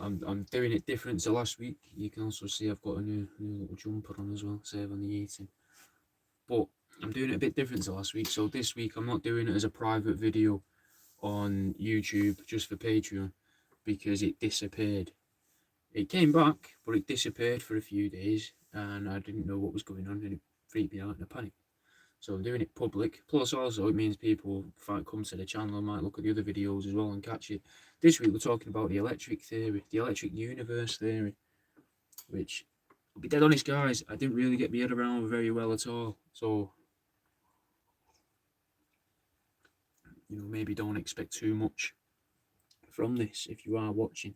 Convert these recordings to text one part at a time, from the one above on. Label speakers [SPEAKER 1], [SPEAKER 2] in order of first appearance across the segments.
[SPEAKER 1] I'm doing it different to last week. You can also see I've got a new little jumper on as well, save on the eating. But I'm doing it a bit different to last week. So this week I'm not doing it as a private video on YouTube just for Patreon because it disappeared. It came back, but it disappeared for a few days, and I didn't know what was going on, and it freaked me out in a panic. So I'm doing it public. Plus, also, it means people might come to the channel and might look at the other videos as well and catch it. This week, we're talking about the electric theory, the electric universe theory, which, I'll be dead honest, guys, I didn't really get my head around very well at all. So, maybe don't expect too much from this if you are watching.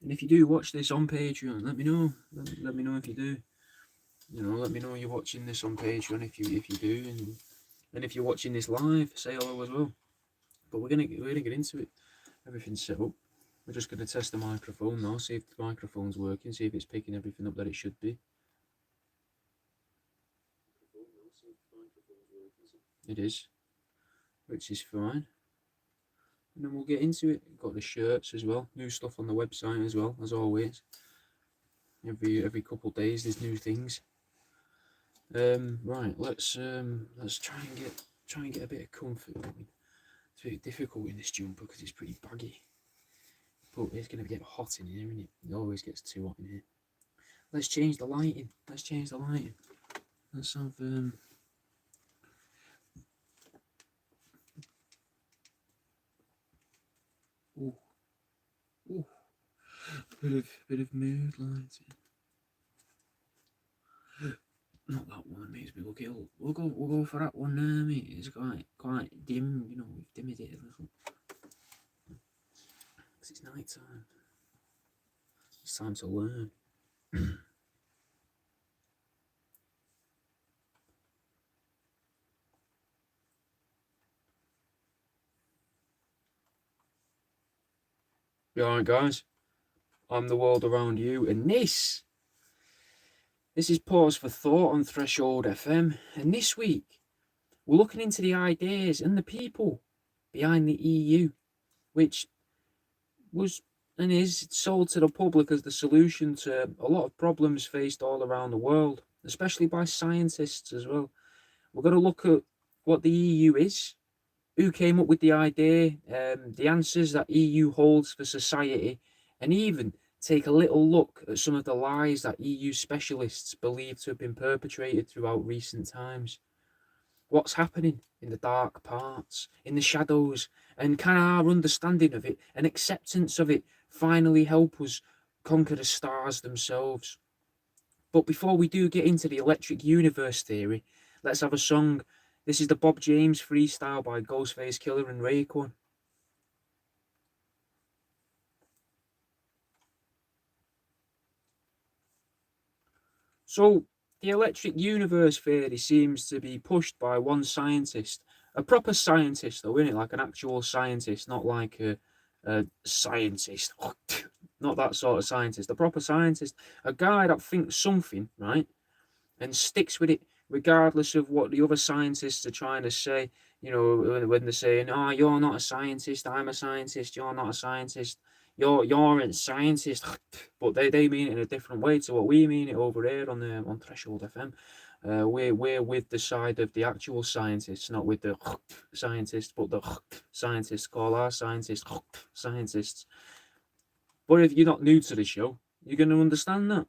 [SPEAKER 1] And if you do watch this on Patreon, let me know. Let me know if you do. Let me know you're watching this on Patreon if you do, and if you're watching this live, say hello as well. But we're gonna get into it. Everything's set up. We're just gonna test the microphone now, see if the microphone's working, see if it's picking everything up that it should be. It is, which is fine. And then we'll get into it. Got the shirts as well, new stuff on the website as well, as always. Every couple of days there's new things. Right, let's try and get a bit of comfort going. It's a bit difficult in this jumper because it's pretty baggy. But it's going to get hot in here, isn't it? It always gets too hot in here. Let's change the lighting. Let's have bit of mood lighting. Not that one that makes me look ill. We'll go for that one there, mate. It's quite dim, we've dimmed it a little. Because it's night time. It's time to learn. Alright, guys. I'm the world around you, and this is Pause for Thought on Threshold FM. And this week, we're looking into the ideas and the people behind the EU, which was and is sold to the public as the solution to a lot of problems faced all around the world, especially by scientists as well. We're going to look at what the EU is, who came up with the idea, the answers that EU holds for society, and even take a little look at some of the lies that EU specialists believe to have been perpetrated throughout recent times. What's happening in the dark parts, in the shadows, and can our understanding of it and acceptance of it finally help us conquer the stars themselves? But before we do get into the electric universe theory, let's have a song. This is the Bob James freestyle by Ghostface Killah and Raekwon. So, the electric universe theory seems to be pushed by one scientist, a proper scientist though, isn't it? Like an actual scientist, not like a scientist, not that sort of scientist, a proper scientist, a guy that thinks something, right, and sticks with it regardless of what the other scientists are trying to say. When they're saying, "Oh, you're not a scientist. I'm a scientist. You're not a scientist. You're a scientist," but they mean it in a different way to what we mean it over here on Threshold FM. We're with the side of the actual scientists, not with the scientists, but the scientists call our scientists scientists. But if you're not new to the show, you're going to understand that.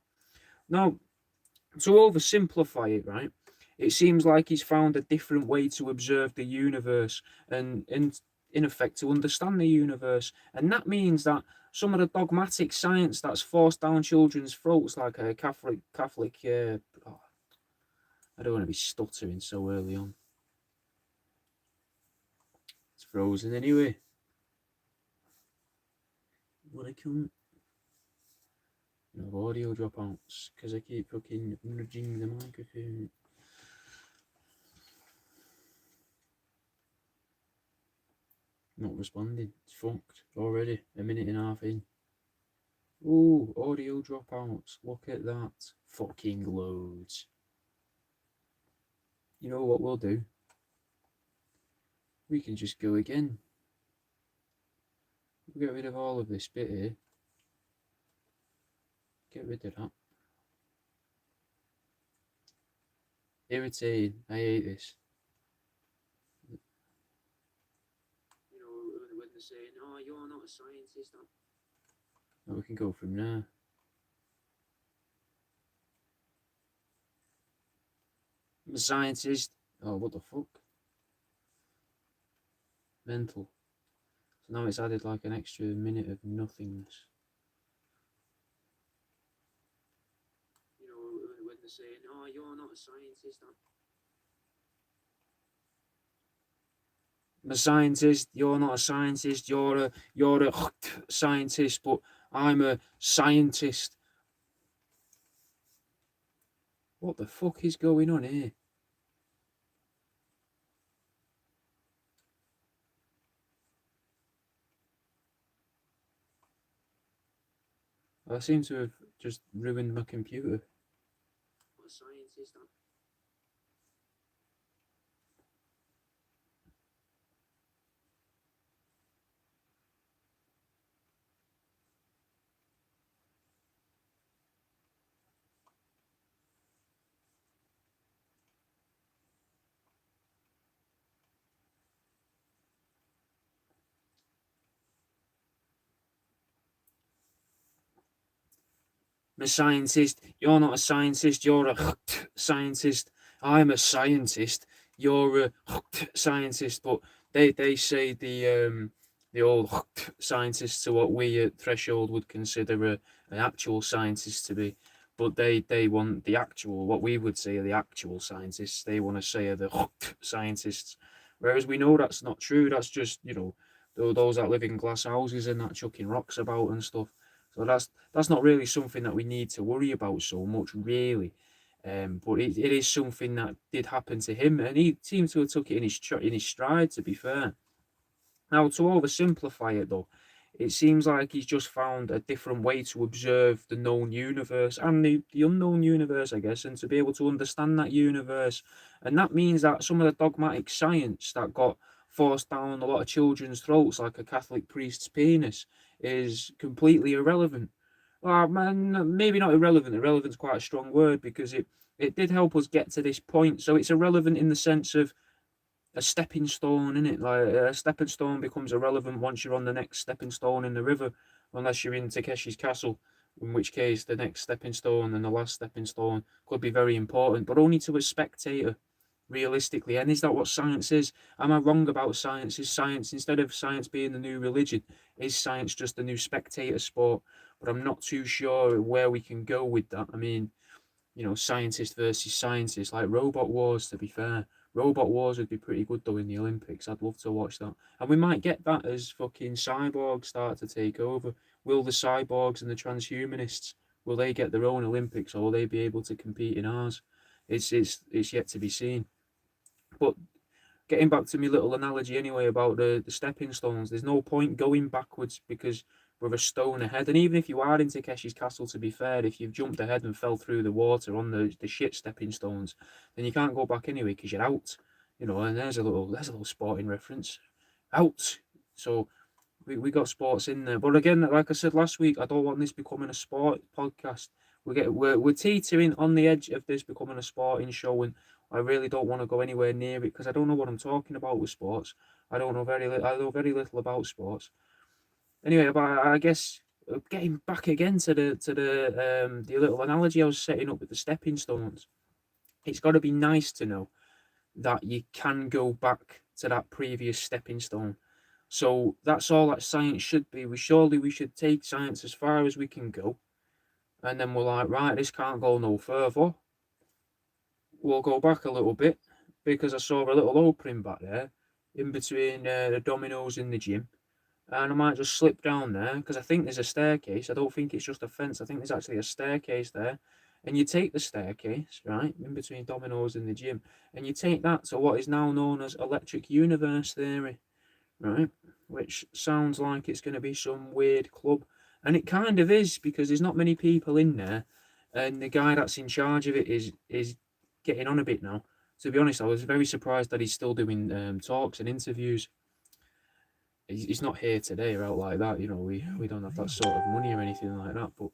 [SPEAKER 1] Now, to oversimplify it, right, it seems like he's found a different way to observe the universe and in effect to understand the universe. And that means that some of the dogmatic science that's forced down children's throats, like a Catholic I don't want to be stuttering so early on. It's frozen anyway. What I can't audio dropouts because I keep fucking nudging the microphone. Not responding. It's fucked already. A minute and a half in. Ooh, audio dropouts. Look at that. Fucking loads. You know what we'll do? We can just go again. We'll get rid of all of this bit here. get rid of that. Irritating. I hate this. You know, when they're saying, "Oh, you're not a scientist." Oh, we can go from there. I'm a scientist. Oh, what the fuck? Mental. So now it's added like an extra minute of nothingness. You know, when they're saying, "Oh, you're not a scientist." I'm a scientist. You're not a scientist. You're a scientist, but I'm a scientist. What the fuck is going on here? I seem to have just ruined my computer. What a scientist. I'm a scientist. You're not a scientist. You're a scientist. I'm a scientist. You're a scientist. But they say the old scientists are what we at Threshold would consider an actual scientist to be. But they want the actual, what we would say are the actual scientists. They want to say are the scientists. Whereas we know that's not true. That's just, you know, those that live in glass houses and that chucking rocks about and stuff. So that's not really something that we need to worry about so much, really. But it is something that did happen to him, and he seemed to have took it in his stride. To be fair, now to oversimplify it though, it seems like he's just found a different way to observe the known universe and the unknown universe, I guess, and to be able to understand that universe. And that means that some of the dogmatic science that got forced down a lot of children's throats, like a Catholic priest's penis, is completely irrelevant. Well, man, maybe not irrelevant. Irrelevant's quite a strong word because it did help us get to this point. So it's irrelevant in the sense of a stepping stone, in it. Like a stepping stone becomes irrelevant once you're on the next stepping stone in the river, unless you're in Takeshi's castle, in which case the next stepping stone and the last stepping stone could be very important, but only to a spectator, realistically. And is that what science is? Am I wrong about science? Is science, instead of science being the new religion, is science just the new spectator sport? But I'm not too sure where we can go with that. I mean, you know, scientist versus scientist, like Robot Wars, to be fair. Robot Wars would be pretty good though in the Olympics. I'd love to watch that. And we might get that as fucking cyborgs start to take over. Will the cyborgs and the transhumanists, will they get their own Olympics, or will they be able to compete in ours? It's yet to be seen. But getting back to my little analogy anyway about the stepping stones, there's no point going backwards because we're a stone ahead. And even if you are in Takeshi's castle, to be fair, if you've jumped ahead and fell through the water on the shit stepping stones, then you can't go back anyway because you're out. You know, and there's a little sporting reference. Out. So we got sports in there. But again, like I said last week, I don't want this becoming a sport podcast. We're teetering on the edge of this becoming a sporting show, and I really don't want to go anywhere near it because I don't know what I'm talking about with sports. I know very little about sports. Anyway, but I guess getting back again to the little analogy I was setting up with the stepping stones, it's got to be nice to know that you can go back to that previous stepping stone. So that's all that science should be. We should take science as far as we can go, and then we're like, right, this can't go no further. We'll go back a little bit because I saw a little opening back there in between the dominoes in the gym, and I might just slip down there because I think there's a staircase. I don't think it's just a fence. I think there's actually a staircase there. And you take the staircase, right, in between dominoes in the gym, and you take that to what is now known as electric universe theory, right? Which sounds like it's going to be some weird club. And it kind of is because there's not many people in there. And the guy that's in charge of it is getting on a bit now. To be honest, I was very surprised that he's still doing talks and interviews. He's not here today or out like that. You know, we don't have that sort of money or anything like that. But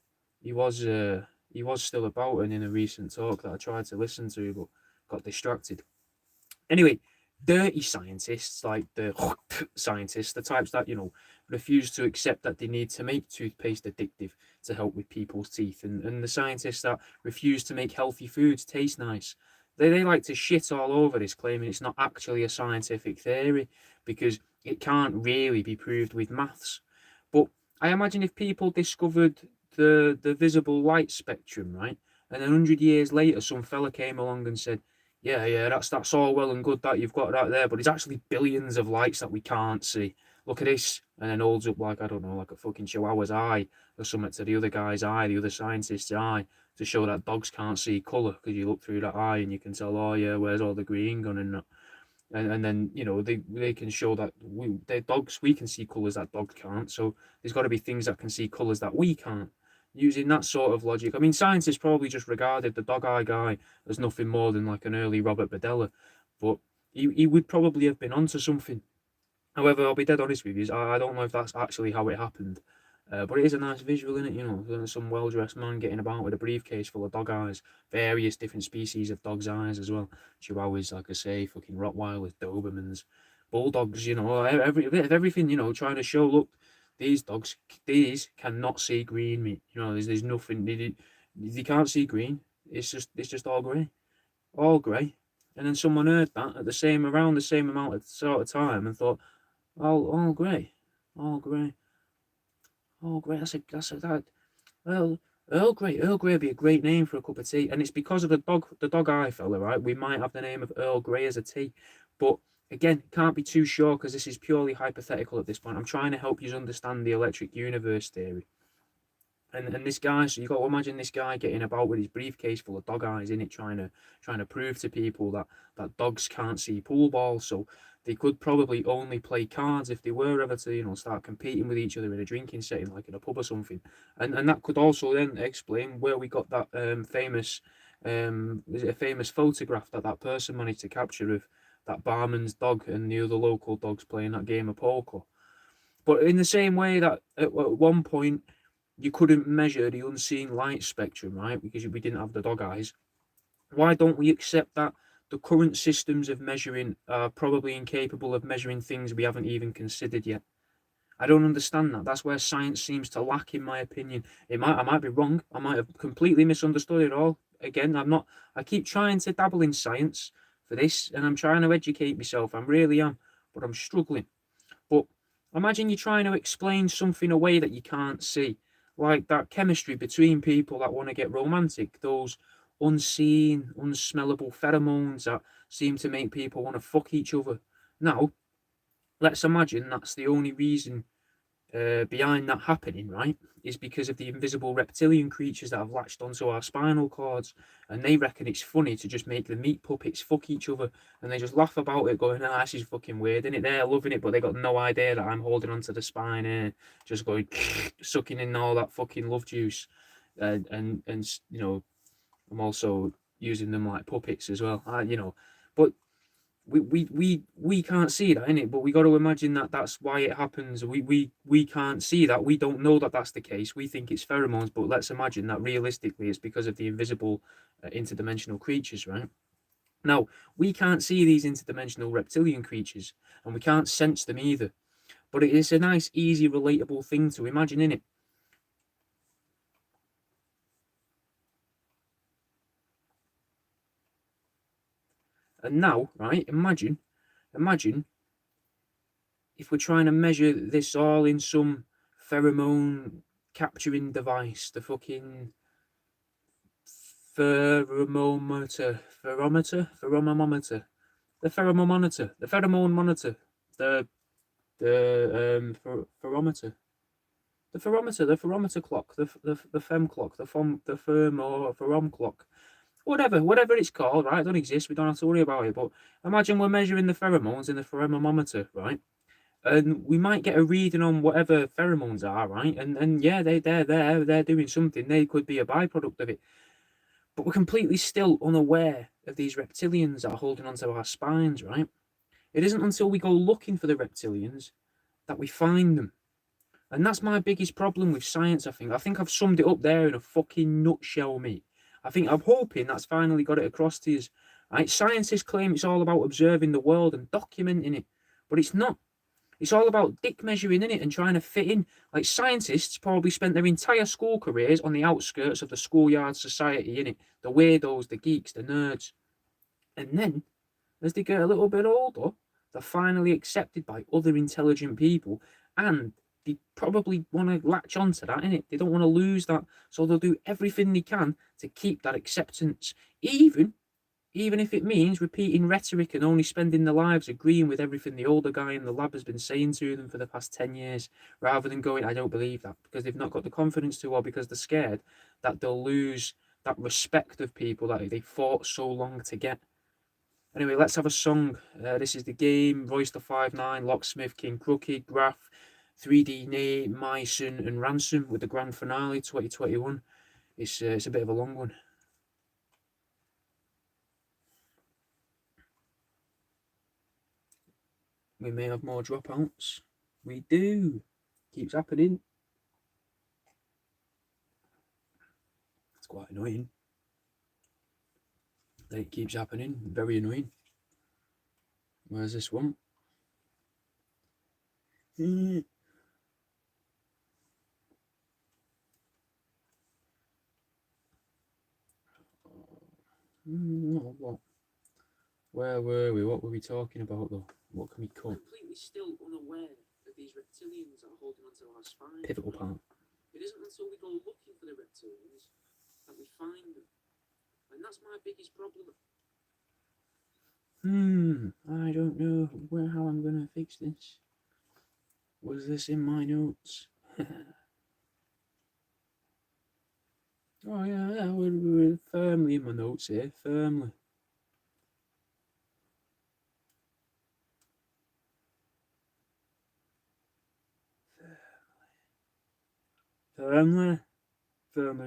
[SPEAKER 1] he was still about and in a recent talk that I tried to listen to but got distracted. Anyway, dirty scientists, like the scientists, the types that, refuse to accept that they need to make toothpaste addictive to help with people's teeth, and the scientists that refuse to make healthy foods taste nice. They like to shit all over this, claiming it's not actually a scientific theory because it can't really be proved with maths. But I imagine if people discovered the visible light spectrum, right, and 100 years later some fella came along and said, yeah, that's all well and good that you've got that there, but it's actually billions of lights that we can't see. Look at this, and then holds up like, I don't know, like a fucking chihuahua's eye or something to the other guy's eye, the other scientist's eye, to show that dogs can't see colour because you look through that eye and you can tell, oh yeah, where's all the green gone and that. And then they can show that we can see colours that dogs can't. So there's got to be things that can see colours that we can't. Using that sort of logic, I mean, scientists probably just regarded the dog eye guy as nothing more than like an early Robert Badella, but he would probably have been onto something. However, I'll be dead honest with you, I don't know if that's actually how it happened. But it is a nice visual, isn't it? Some well-dressed man getting about with a briefcase full of dog eyes, various different species of dog's eyes as well. Chihuahuas, like I say, fucking Rottweilers, Dobermans, Bulldogs, every bit of everything, trying to show, look, these dogs, these cannot see green meat. There's nothing, they can't see green. It's just all grey. And then someone heard that around the same amount of sort of time and thought, all grey, all grey. Oh, great! That. Well, Earl Grey. Earl Grey would be a great name for a cup of tea, and it's because of the dog eye fella, right? We might have the name of Earl Grey as a tea, but again, can't be too sure because this is purely hypothetical at this point. I'm trying to help you understand the electric universe theory. And this guy, so you got to imagine this guy getting about with his briefcase full of dog eyes in it, trying to prove to people that dogs can't see pool balls. So they could probably only play cards if they were ever to, start competing with each other in a drinking setting, like in a pub or something. And that could also then explain where we got that famous, is it a famous photograph that person managed to capture of that barman's dog and the other local dogs playing that game of poker. But in the same way that at one point you couldn't measure the unseen light spectrum, right? Because we didn't have the dog eyes. Why don't we accept that the current systems of measuring are probably incapable of measuring things we haven't even considered yet? I don't understand that. That's where science seems to lack, in my opinion. I might be wrong. I might have completely misunderstood it all. Again, I'm not. I keep trying to dabble in science for this, and I'm trying to educate myself. I really am, but I'm struggling. But imagine you're trying to explain something away that you can't see, like that chemistry between people that want to get romantic, those unseen, unsmellable pheromones that seem to make people want to fuck each other. Now, let's imagine that's the only reason behind that happening, right? Is because of the invisible reptilian creatures that have latched onto our spinal cords, and they reckon it's funny to just make the meat puppets fuck each other, and they just laugh about it, going, "Ah, this is fucking weird, isn't it?" They're loving it, but they got no idea that I'm holding onto the spine here, just going, sucking in all that fucking love juice, and I'm also using them like puppets as well, but we can't see that in it, but we got to imagine that that's why it happens. We can't see that. We don't know that that's the case. We think it's pheromones, but let's imagine that realistically it's because of the invisible interdimensional creatures, right? Now, we can't see these interdimensional reptilian creatures, and we can't sense them either, but it is a nice, easy, relatable thing to imagine, in it. And now, right, imagine if we're trying to measure this all in some pheromone capturing device, the fucking pheromometer, the pheromone monitor, the pherometer, the pherometer clock, the fem clock, the firm or pherom clock, whatever it's called, right? It don't exist. We don't have to worry about it. But imagine we're measuring the pheromones in the pheromometer, right? And we might get a reading on whatever pheromones are, right? And yeah, they're doing something. They could be a byproduct of it. But we're completely still unaware of these reptilians that are holding onto our spines, right? It isn't until we go looking for the reptilians that we find them. And that's my biggest problem with science, I think. I think I've summed it up there in a fucking nutshell, mate. I'm hoping that's finally got it across to you. Right? Scientists claim it's all about observing the world and documenting it, but it's not. It's all about dick measuring in it and trying to fit in. Like scientists probably spent their entire school careers on the outskirts of the schoolyard society, in it. The weirdos, the geeks, the nerds. And then, as they get a little bit older, they're finally accepted by other intelligent people, and they probably want to latch onto that, innit? They don't want to lose that, so they'll do everything they can to keep that acceptance, even if it means repeating rhetoric and only spending their lives agreeing with everything the older guy in the lab has been saying to them for the past 10 years, rather than going, I don't believe that, because they've not got the confidence to, or because they're scared that they'll lose that respect of people that they fought so long to get. Anyway, let's have a song. This is The Game, Royce da 5'9", Locksmith, King Crooked, Graph, 3D Nate, Myson, and Ransom with the grand finale 2021. It's a bit of a long one. We may have more dropouts. We do. Keeps happening. It's quite annoying. That it keeps happening. Very annoying. Where's this one? What? Where were we? What were we talking about though? What can we cut? Completely still unaware of these reptilians that are holding onto our spine. Pivotal part. It isn't until we go looking for the reptilians that we find them. And that's my biggest problem. I don't know how I'm gonna fix this. Was this in my notes? Oh yeah, we're firmly in my notes here, firmly. Firmly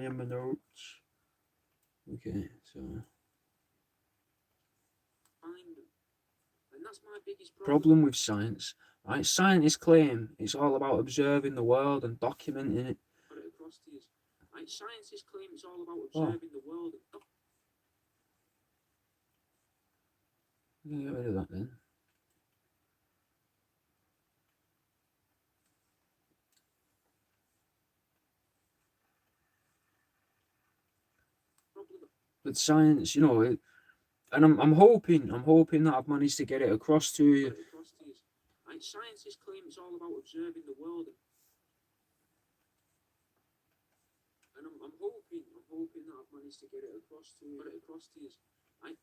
[SPEAKER 1] in my notes. Okay, so. And that's my biggest problem with science. Right? Scientists claim it's all about observing the world and documenting it. Put it across to you. Right? Scientists claim it's all about observing the world and I'm gonna get rid of that then. But science, you know, and I'm hoping that I've managed to get it across to you. Right? Scientists claim it's all about observing the world. And I'm hoping that I've managed to get it across to you. Right?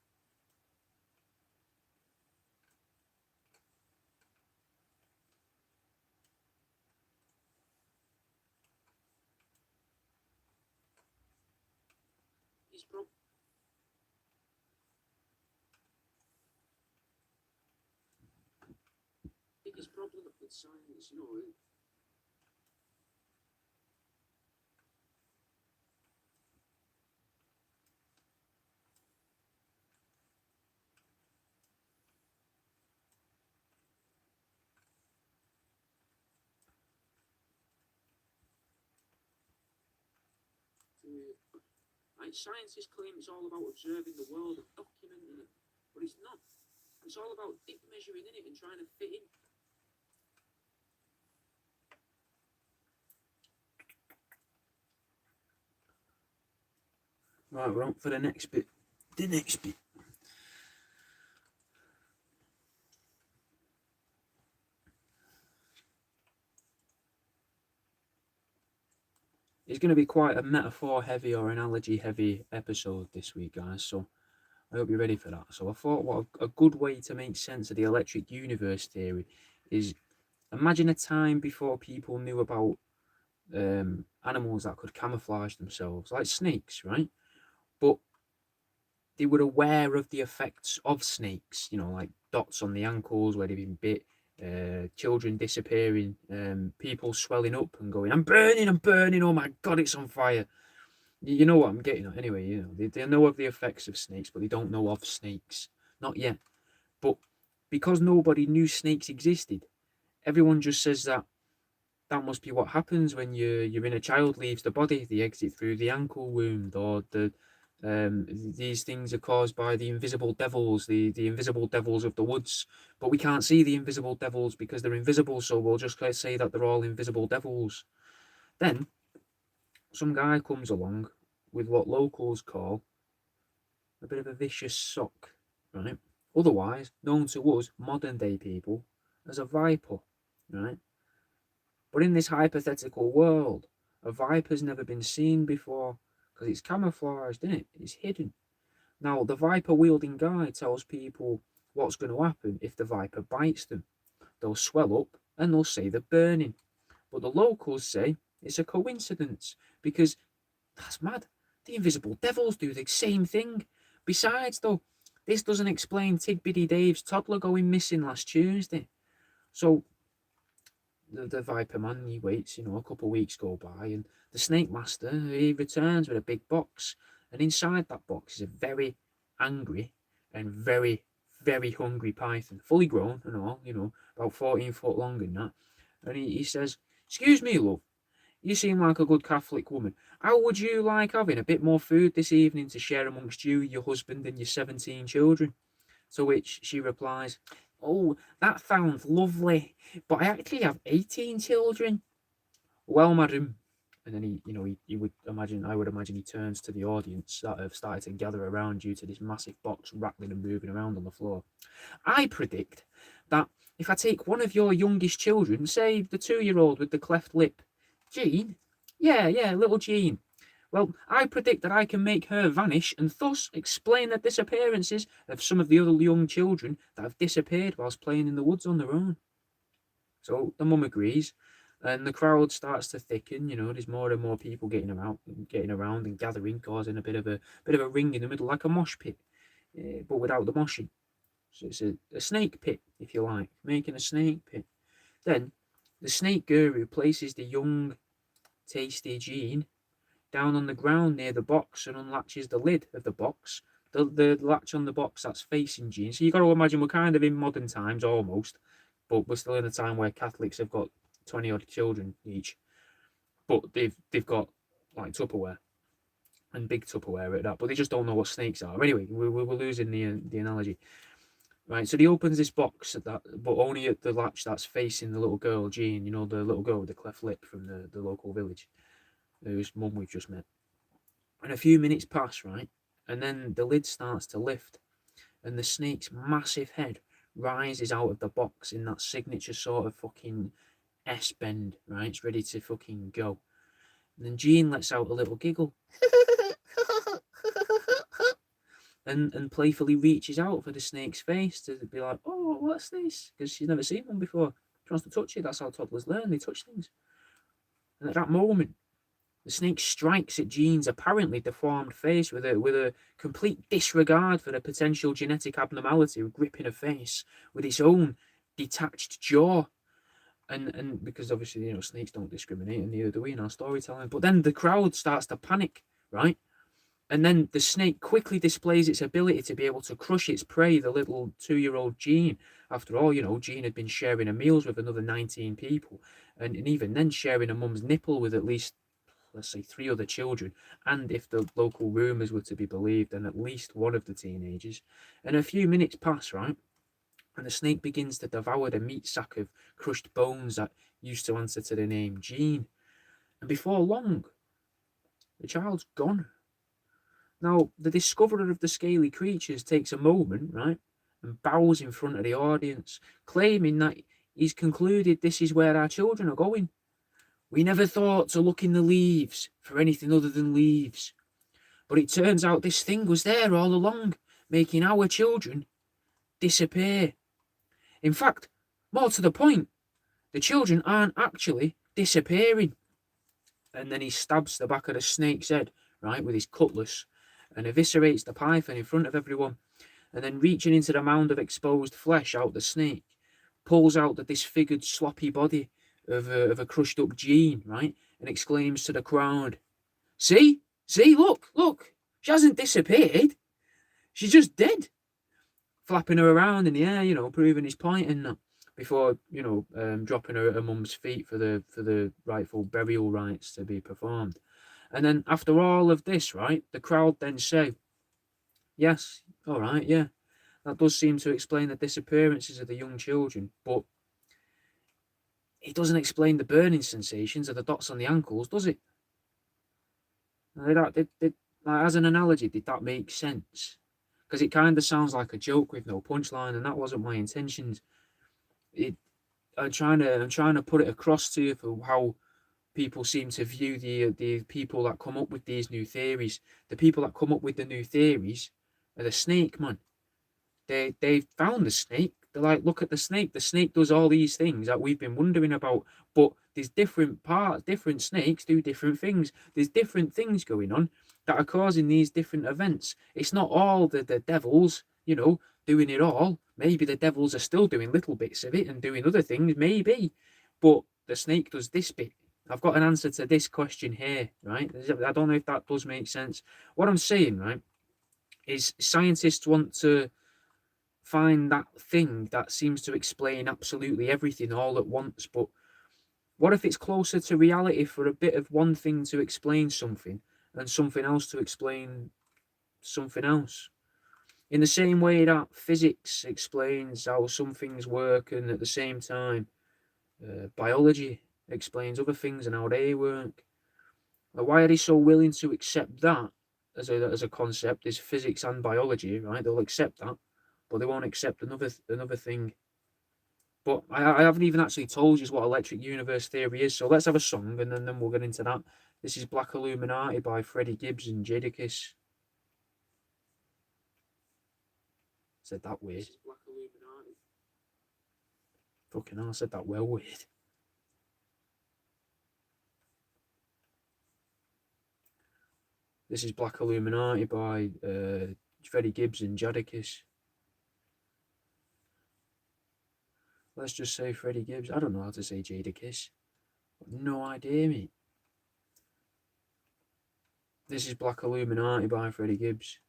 [SPEAKER 1] Biggest problem with science, you know. Right? Scientists claim it's all about observing the world and documenting it, but it's not. It's all about dick measuring in it and trying to fit in. Right, we're on for the next bit. It's going to be quite a metaphor heavy or analogy heavy episode this week, guys, so I hope you're ready for that. So I thought what a good way to make sense of the electric universe theory is, imagine a time before people knew about animals that could camouflage themselves, like snakes, right? But they were aware of the effects of snakes, you know, like dots on the ankles where they've been bit, children disappearing, people swelling up and going, I'm burning, oh my God, it's on fire. You know what I'm getting at anyway, you know, they know of the effects of snakes, but they don't know of snakes. Not yet. But because nobody knew snakes existed, everyone just says that that must be what happens when you're in a child leaves the body. They exit through the ankle wound, or these things are caused by the invisible devils, the invisible devils of the woods. But we can't see the invisible devils because they're invisible, so we'll just say that they're all invisible devils. Then some guy comes along with what locals call a bit of a vicious sock, right? Otherwise known to us modern day people as a viper, right? But in this hypothetical world, a viper's never been seen before because it's camouflaged, isn't it? It's hidden. Now, the viper wielding guy tells people what's going to happen if the viper bites them. They'll swell up and they'll say they're burning. But the locals say it's a coincidence because that's mad. The invisible devils do the same thing. Besides, though, this doesn't explain Tigbiddy Dave's toddler going missing last Tuesday. So the Viper man, he waits, a couple of weeks go by, and the Snake Master, he returns with a big box, and inside that box is a very angry and very, very hungry python, fully grown and all, about 14 foot long and that. And he says, "Excuse me, love, you seem like a good Catholic woman. How would you like having a bit more food this evening to share amongst you, your husband, and your 17 children?" To which she replies, "Oh, that sounds lovely, but I actually have 18 children." "Well, madam," and then I would imagine he turns to the audience that have started to gather around due to this massive box rattling and moving around on the floor. "I predict that if I take one of your youngest children, say the 2-year-old with the cleft lip, Jean, yeah, little Jean, well, I predict that I can make her vanish and thus explain the disappearances of some of the other young children that have disappeared whilst playing in the woods on their own." So the mum agrees, and the crowd starts to thicken. There's more and more people getting around and gathering, causing a bit of a ring in the middle, like a mosh pit, but without the moshing. So it's a snake pit, if you like, making a snake pit. Then the snake guru places the young, tasty Jean down on the ground near the box and unlatches the lid of the box. The latch on the box that's facing Jean. So you got to imagine we're kind of in modern times almost, but we're still in a time where Catholics have got 20 odd children each, but they've got like Tupperware and big Tupperware at that, but they just don't know what snakes are. Anyway, we're losing the analogy. Right, so he opens this box but only at the latch that's facing the little girl, Jean, the little girl with the cleft lip from the local village, whose mum we've just met. And a few minutes pass, right? And then the lid starts to lift, and the snake's massive head rises out of the box in that signature sort of fucking S-bend, right? It's ready to fucking go. And then Jean lets out a little giggle. and playfully reaches out for the snake's face to be like, "Oh, what's this?" Because she's never seen one before. She wants to touch it. That's how toddlers learn. They touch things. And at that moment, the snake strikes at Jean's apparently deformed face with a complete disregard for the potential genetic abnormality of gripping her face with its own detached jaw. And because obviously, snakes don't discriminate, and neither do we in our storytelling. But then the crowd starts to panic, right? And then the snake quickly displays its ability to be able to crush its prey, the little 2-year-old Jean. After all, Jean had been sharing her meals with another 19 people, and even then sharing a mum's nipple with at least, let's say, 3 other children, and if the local rumours were to be believed, then at least one of the teenagers. And a few minutes pass, right? And the snake begins to devour the meat sack of crushed bones that used to answer to the name Jean. And before long, the child's gone. Now, the discoverer of the scaly creatures takes a moment, right, and bows in front of the audience, claiming that he's concluded this is where our children are going. "We never thought to look in the leaves for anything other than leaves. But it turns out this thing was there all along, making our children disappear. In fact, more to the point, the children aren't actually disappearing." And then he stabs the back of the snake's head, right, with his cutlass, and eviscerates the python in front of everyone. And then, reaching into the mound of exposed flesh out the snake, pulls out the disfigured, sloppy body of a crushed up Jean, right, and exclaims to the crowd, see, look, she hasn't disappeared. She's just dead." Flapping her around in the air, proving his point and that. before dropping her at her mum's feet for the rightful burial rites to be performed. And then after all of this, right, the crowd then say, yes, all right, yeah, that does seem to explain the disappearances of the young children, but it doesn't explain the burning sensations of the dots on the ankles, does it? As an analogy, did that make sense? Because it kind of sounds like a joke with no punchline, and that wasn't my intentions. I'm trying to put it across to you for how people seem to view the people that come up with these new theories. The people that come up with the new theories are the snake, man. They found the snake. They're like, look at the snake. The snake does all these things that we've been wondering about. But there's different parts. Different snakes do different things. There's different things going on that are causing these different events. It's not all the devils, doing it all. Maybe the devils are still doing little bits of it and doing other things. Maybe, but the snake does this bit. I've got an answer to this question here, right? I don't know if that does make sense. What I'm saying, right, is scientists want to find that thing that seems to explain absolutely everything all at once. But what if it's closer to reality for a bit of one thing to explain something and something else to explain something else? In the same way that physics explains how some things work, and at the same time, biology explains other things and how they work. Why are they so willing to accept that as a concept? Is physics and biology, right? They'll accept that, but they won't accept another thing. But I haven't even actually told you what electric universe theory is, so let's have a song and then we'll get into that. This is Black Illuminati by Freddie Gibbs and Jadakiss. Said that weird. Fucking hell, I said that well weird. This is Black Illuminati by Freddie Gibbs and Jadakiss. Let's just say Freddie Gibbs. I don't know how to say Jadakiss. No idea, mate. This is Black Illuminati by Freddie Gibbs.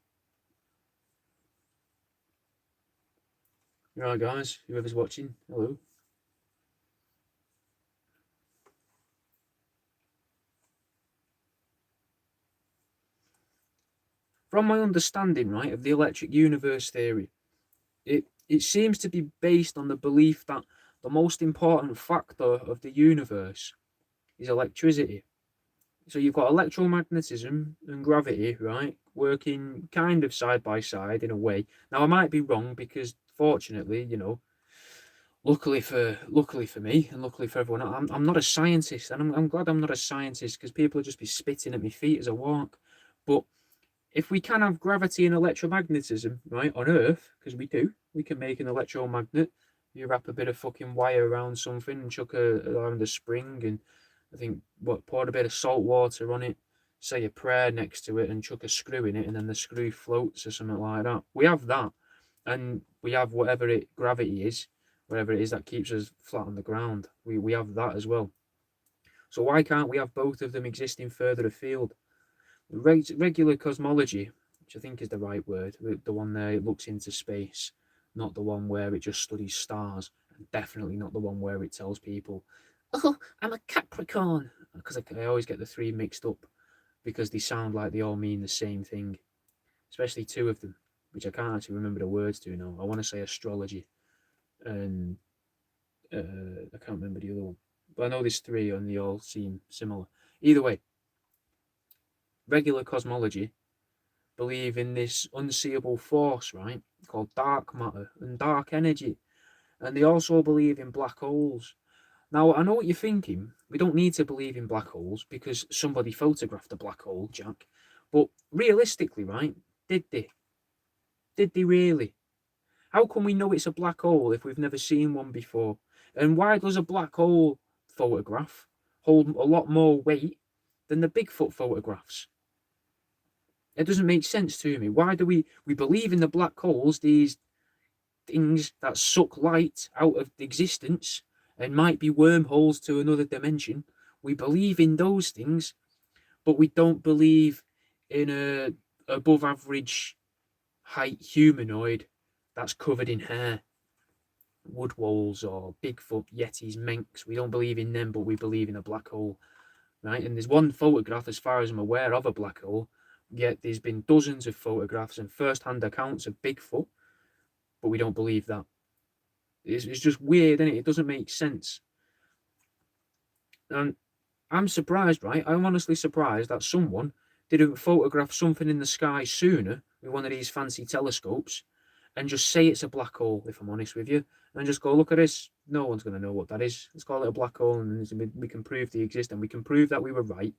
[SPEAKER 1] Right, guys, whoever's watching, hello. From my understanding, right, of the electric universe theory, it seems to be based on the belief that the most important factor of the universe is electricity. So you've got electromagnetism and gravity, right, working kind of side by side in a way. Now I might be wrong because, fortunately, luckily for me and luckily for everyone, I'm not a scientist, and I'm glad I'm not a scientist because people will just be spitting at my feet as I walk. But if we can have gravity and electromagnetism, right, on Earth, because we can make an electromagnet. You wrap a bit of fucking wire around something and chuck around a spring, and I think pour a bit of salt water on it, say a prayer next to it, and chuck a screw in it, and then the screw floats or something like that. We have that, and we have whatever gravity is, whatever it is that keeps us flat on the ground. We have that as well. So why can't we have both of them existing further afield? Regular cosmology, which I think is the right word, the one there it looks into space, not the one where it just studies stars, and definitely not the one where it tells people, oh, I'm a Capricorn, because I always get the three mixed up because they sound like they all mean the same thing, especially two of them, which I can't actually remember the words to now. I want to say astrology, and I can't remember the other one, but I know there's three and they all seem similar. Either way, regular cosmology believe in this unseeable force, right, called dark matter and dark energy. And they also believe in black holes. Now, I know what you're thinking. We don't need to believe in black holes because somebody photographed a black hole, Jack. But realistically, right, did they? Did they really? How can we know it's a black hole if we've never seen one before? And why does a black hole photograph hold a lot more weight than the Bigfoot photographs? It doesn't make sense to me. Why do we believe in the black holes, these things that suck light out of existence and might be wormholes to another dimension? We believe in those things, but we don't believe in a above average height humanoid that's covered in hair. wood walls or Bigfoot, Yetis, Menks. We don't believe in them, but we believe in a black hole, right? And there's one photograph, as far as I'm aware, of a black hole. Yet there's been dozens of photographs and first-hand accounts of Bigfoot, but we don't believe that. It's just weird, isn't it? It doesn't make sense. And I'm surprised, right? I'm honestly surprised that someone didn't photograph something in the sky sooner with one of these fancy telescopes and just say it's a black hole, if I'm honest with you, and just go, look at this. No one's going to know what that is. Let's call it a black hole, and we can prove they exist, and we can prove that we were right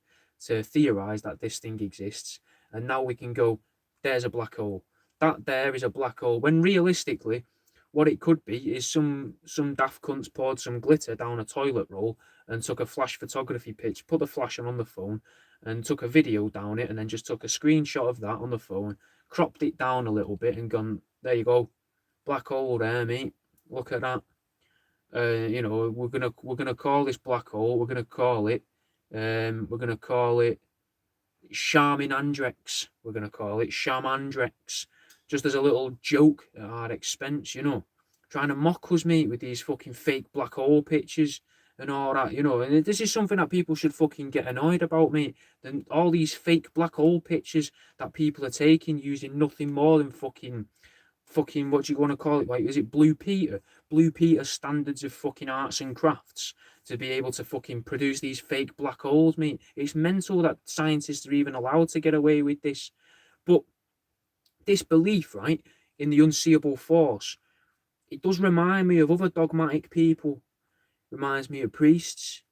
[SPEAKER 1] to theorize that this thing exists. And now we can go, there's a black hole. That there is a black hole. When realistically, what it could be is some daft cunts poured some glitter down a toilet roll and took a flash photography pitch, put the flash on the phone, and took a video down it, and then just took a screenshot of that on the phone, cropped it down a little bit, and gone, there you go, black hole there, mate. Look at that. We're gonna call this black hole. We're gonna call it Shaman Andrex. We're gonna call it Shamandrex, just as a little joke at our expense, trying to mock us, mate, with these fucking fake black hole pictures and all that, And this is something that people should fucking get annoyed about, mate. Then all these fake black hole pictures that people are taking using nothing more than fucking what do you want to call it? Like, is it Blue Peter? Blue Peter standards of fucking arts and crafts to be able to fucking produce these fake black holes, mate. It's mental that scientists are even allowed to get away with this. But this belief, right, in the unseeable force, it does remind me of other dogmatic people. Reminds me of priests,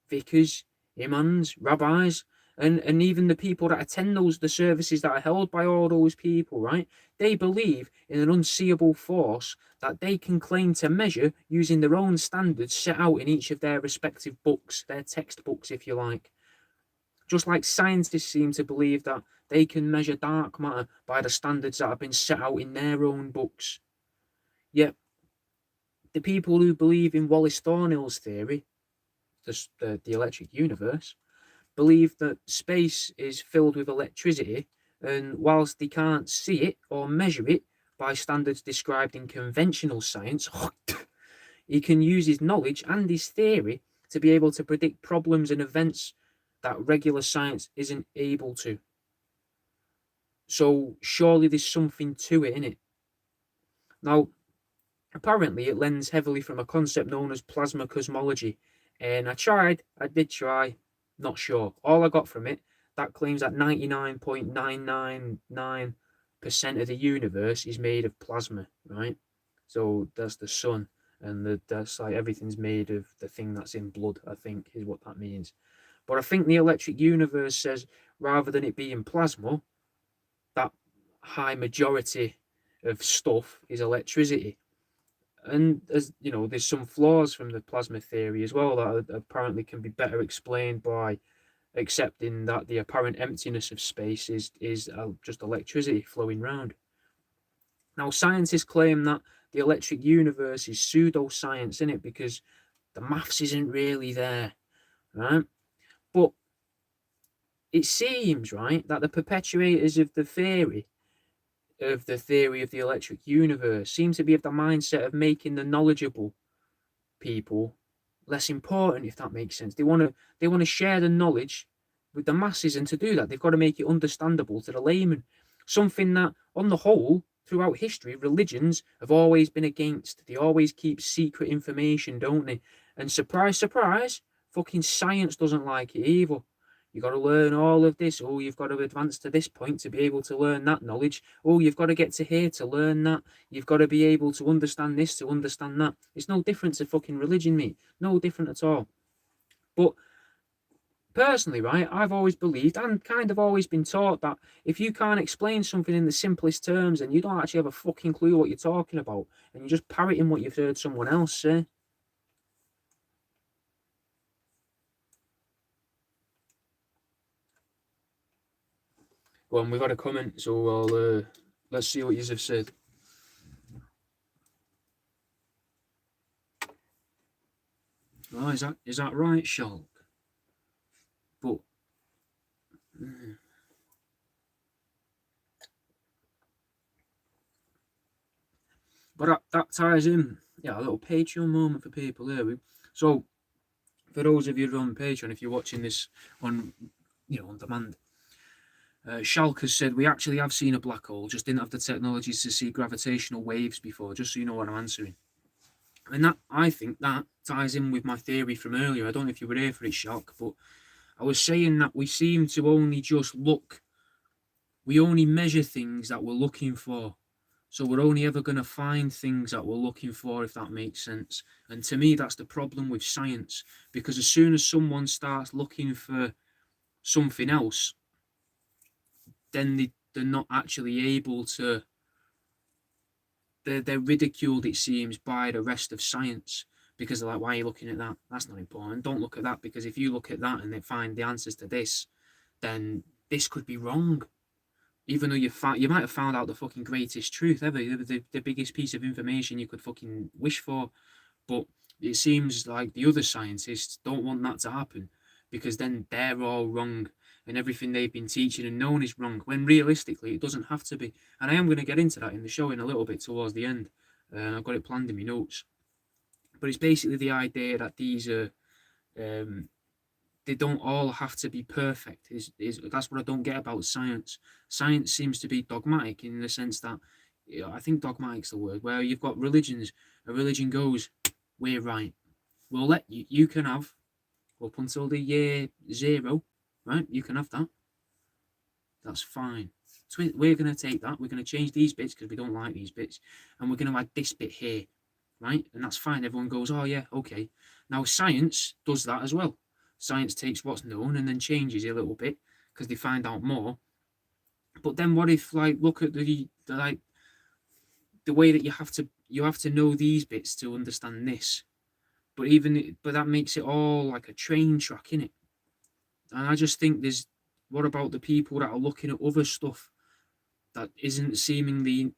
[SPEAKER 1] vicars, imams, rabbis, and even the people that attend the services that are held by all those people, right? They believe in an unseeable force that they can claim to measure using their own standards set out in each of their respective books, their textbooks, if you like. Just like scientists seem to believe that they can measure dark matter by the standards that have been set out in their own books. Yet, the people who believe in Wallace Thornhill's theory, the electric universe, believe that space is filled with electricity, and whilst they can't see it or measure it by standards described in conventional science, he can use his knowledge and his theory to be able to predict problems and events that regular science isn't able to. So surely there's something to it, innit? Now, apparently it lends heavily from a concept known as plasma cosmology, and I did try, not sure. All I got from it, that claims that 99.999% of the universe is made of plasma, right? So that's the sun, and that's like everything's made of the thing that's in blood, I think, is what that means. But I think the electric universe says, rather than it being plasma, that high majority of stuff is electricity. And as you know, there's some flaws from the plasma theory as well that apparently can be better explained by accepting that the apparent emptiness of space is just electricity flowing round. Now, scientists claim that the electric universe is pseudoscience, in it, because the maths isn't really there, right? But it seems, right, that the perpetuators of the theory of the electric universe seem to be of the mindset of making the knowledgeable people less important, if that makes sense. They want to share the knowledge with the masses, and to do that, they've got to make it understandable to the layman. Something that, on the whole, throughout history, religions have always been against. They always keep secret information, don't they? And surprise, surprise, fucking science doesn't like it either. You've got to learn all of this. Oh, you've got to advance to this point to be able to learn that knowledge. Oh, you've got to get to here to learn that. You've got to be able to understand this to understand that. It's no different to fucking religion, mate. No different at all. But personally, right, I've always believed and kind of always been taught that if you can't explain something in the simplest terms, and you don't actually have a fucking clue what you're talking about, and you're just parroting what you've heard someone else say. Well, we've got a comment, so let's see what you have said. Oh, is that right, Shulk? But that ties in yeah, a little Patreon moment for people here. So, for those of you who are on Patreon, if you're watching this on, on demand, Schalke has said we actually have seen a black hole, just didn't have the technologies to see gravitational waves before. Just so you know what I'm answering. And that, I think that ties in with my theory from earlier. I don't know if you were here for it, Schalke, but I was saying that we seem to only just look, we only measure things that we're looking for. So we're only ever going to find things that we're looking for, if that makes sense. And to me, that's the problem with science, because as soon as someone starts looking for something else, then they're not actually able to, they're ridiculed, it seems, by the rest of science, because they're like, why are you looking at that? That's not important. Don't look at that, because if you look at that and they find the answers to this, then this could be wrong. Even though you might have found out the fucking greatest truth ever, the biggest piece of information you could fucking wish for. But it seems like the other scientists don't want that to happen, because then they're all wrong and everything they've been teaching and known is wrong, when realistically it doesn't have to be. And I am going to get into that in the show in a little bit towards the end. I've got it planned in my notes. But it's basically the idea that these are, they don't all have to be perfect. That's what I don't get about science. Science seems to be dogmatic in the sense that, I think dogmatic's the word, where you've got religions. A religion goes, we're right. We'll let you, you can have up until the year 0, right? You can have that. That's fine. So we're going to take that. We're going to change these bits because we don't like these bits. And we're going to add this bit here, right? And that's fine. Everyone goes, oh, yeah, okay. Now, science does that as well. Science takes what's known and then changes it a little bit because they find out more. But then what if, like, look at the way that you have to know these bits to understand this. But that makes it all like a train track, innit? And I just think what about the people that are looking at other stuff that isn't seemingly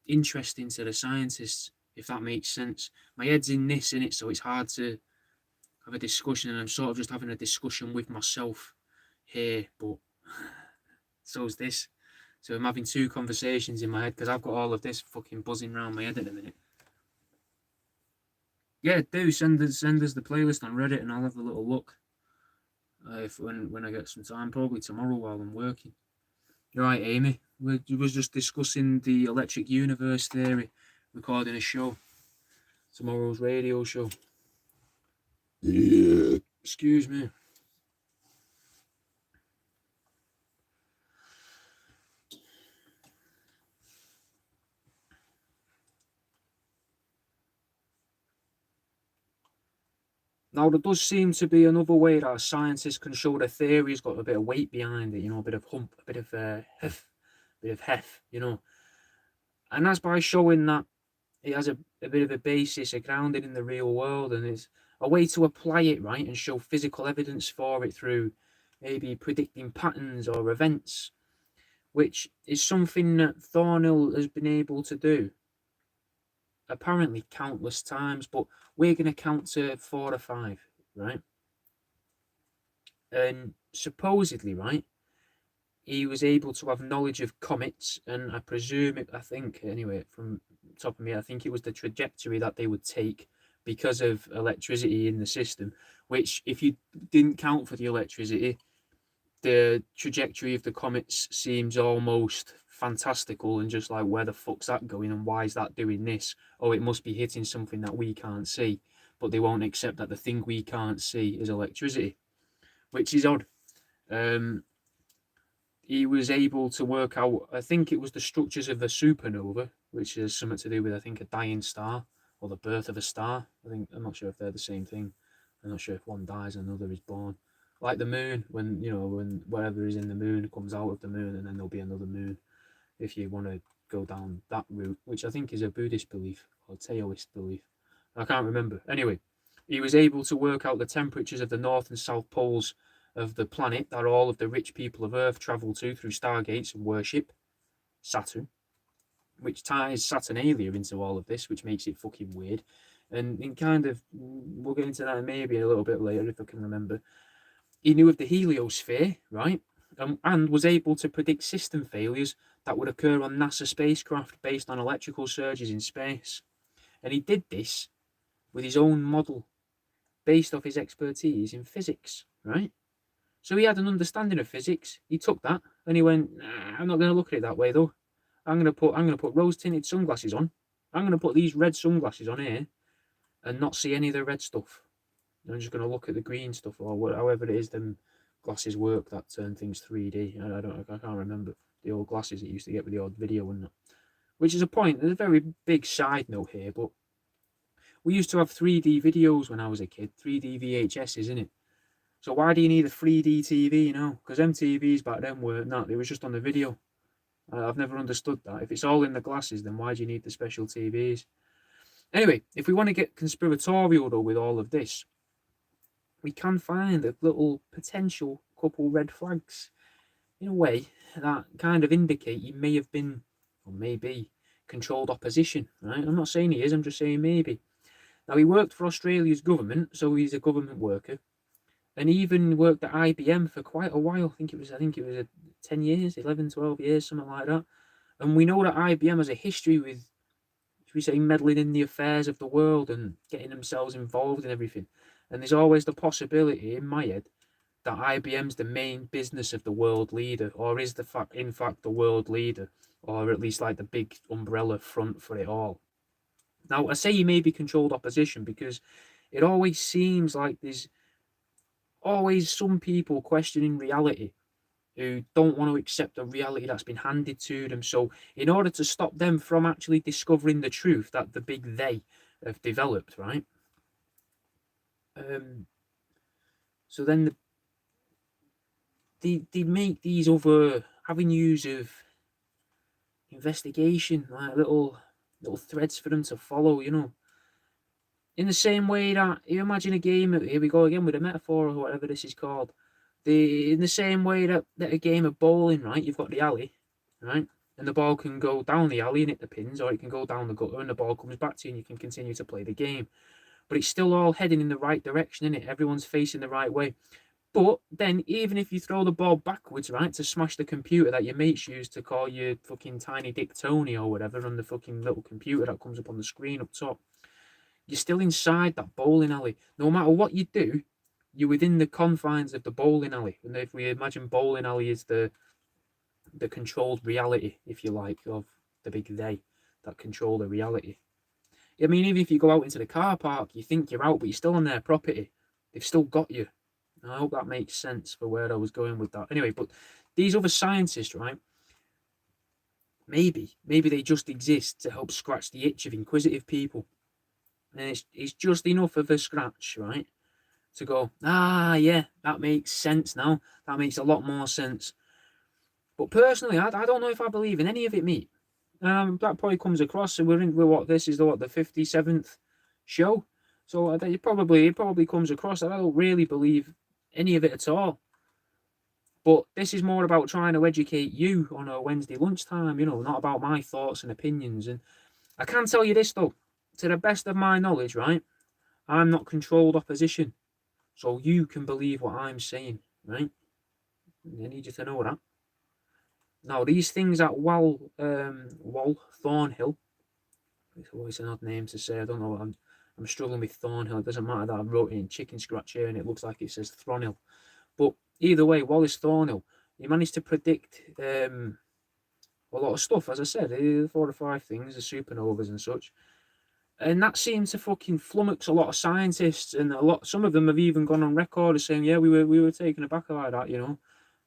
[SPEAKER 1] interesting to the scientists, if that makes sense? My head's in this, in it, so it's hard to have a discussion, and I'm sort of just having a discussion with myself here, but so's this. So I'm having two conversations in my head because I've got all of this fucking buzzing around my head at the minute. Yeah, do send us the playlist on Reddit and I'll have a little look. If when I get some time, probably tomorrow while I'm working. You're right, Amy. We was just discussing the electric universe theory, recording a show. Tomorrow's radio show. Yeah. Excuse me. Now, there does seem to be another way that a scientist can show their theory's got a bit of weight behind it, a bit of hump, a bit of heft, And that's by showing that it has a bit of a basis, a grounding in the real world, and it's a way to apply it, right, and show physical evidence for it through maybe predicting patterns or events, which is something that Thornhill has been able to do apparently countless times, but we're going to count to 4 or 5, right? And supposedly, right, he was able to have knowledge of comets, and I think anyway, from top of me, I think it was the trajectory that they would take because of electricity in the system, which if you didn't count for the electricity, the trajectory of the comets seems almost fantastical and just like, where the fuck's that going and why is that doing this? Oh, it must be hitting something that we can't see, but they won't accept that the thing we can't see is electricity, which is odd. He was able to work out, I think it was the structures of a supernova, which is something to do with, I think, a dying star or the birth of a star. I'm not sure if they're the same thing. I'm not sure if one dies and another is born. Like the moon, when whatever is in the moon comes out of the moon, and then there'll be another moon. If you want to go down that route, which I think is a Buddhist belief or Taoist belief, I can't remember. Anyway, he was able to work out the temperatures of the north and south poles of the planet that all of the rich people of Earth travel to through stargates and worship Saturn, which ties Saturnalia into all of this, which makes it fucking weird. And in kind of, we'll get into that maybe a little bit later if I can remember. He knew of the heliosphere, right? And was able to predict system failures that would occur on NASA spacecraft based on electrical surges in space. And he did this with his own model based off his expertise in physics, right? So he had an understanding of physics. He took that and he went, nah, I'm not going to look at it that way though. I'm going to put rose tinted sunglasses on. I'm going to put these red sunglasses on here and not see any of the red stuff. I'm just going to look at the green stuff or however it is them glasses work that turn things 3D. I can't remember the old glasses that you used to get with the old video and that. Which is a point. There's a very big side note here, but we used to have 3D videos when I was a kid, 3D VHS, isn't it? So why do you need a 3D TV now? Because MTVs back then weren't that. They was just on the video. I've never understood that. If it's all in the glasses, then why do you need the special TVs? Anyway, if we want to get conspiratorial though with all of this, we can find a little potential couple red flags in a way that kind of indicate he may have been or maybe controlled opposition, right? I'm not saying he is, I'm just saying maybe. Now, he worked for Australia's government, so he's a government worker, and he even worked at IBM for quite a while. I think it was 10 years, 11, 12 years, something like that. And we know that IBM has a history with, should we say, meddling in the affairs of the world and getting themselves involved in everything. And there's always the possibility in my head that IBM's the main business of the world leader, or is in fact the world leader, or at least like the big umbrella front for it all. Now, I say he may be controlled opposition because it always seems like there's always some people questioning reality who don't want to accept the reality that's been handed to them. So in order to stop them from actually discovering the truth that the big they have developed, right? So then they make these other avenues of investigation, like little threads for them to follow, you know. In the same way that you imagine a game, here we go again with a metaphor or whatever this is called. In the same way that a game of bowling, right? You've got the alley, right? And the ball can go down the alley and hit the pins, or it can go down the gutter and the ball comes back to you and you can continue to play the game. But it's still all heading in the right direction, isn't it? Everyone's facing the right way. But then, even if you throw the ball backwards, right, to smash the computer that your mates use to call you fucking Tiny Dick Tony or whatever on the fucking little computer that comes up on the screen up top, you're still inside that bowling alley. No matter what you do, you're within the confines of the bowling alley. And if we imagine bowling alley is the controlled reality, if you like, of the big they that control the reality. I mean, even if you go out into the car park, you think you're out, but you're still on their property. They've still got you. And I hope that makes sense for where I was going with that. Anyway, but these other scientists, right? Maybe they just exist to help scratch the itch of inquisitive people. And it's just enough of a scratch, right? To go, yeah, that makes sense now. That makes a lot more sense. But personally, I don't know if I believe in any of it, mate. That probably comes across, and this is the 57th show. So it probably comes across that I don't really believe any of it at all. But this is more about trying to educate you on a Wednesday lunchtime, you know, not about my thoughts and opinions. And I can tell you this, though, to the best of my knowledge, right, I'm not controlled opposition. So you can believe what I'm saying, right? I need you to know that. Now, these things at Wal Thornhill, it's always an odd name to say, I don't know, I'm struggling with Thornhill. It doesn't matter that I wrote it in chicken scratch here and it looks like it says Thornhill. But either way, Wallace Thornhill, he managed to predict a lot of stuff, as I said, 4 or 5 things, the supernovas and such. And that seemed to fucking flummox a lot of scientists, and some of them have even gone on record as saying, yeah, we were taken aback by that, you know.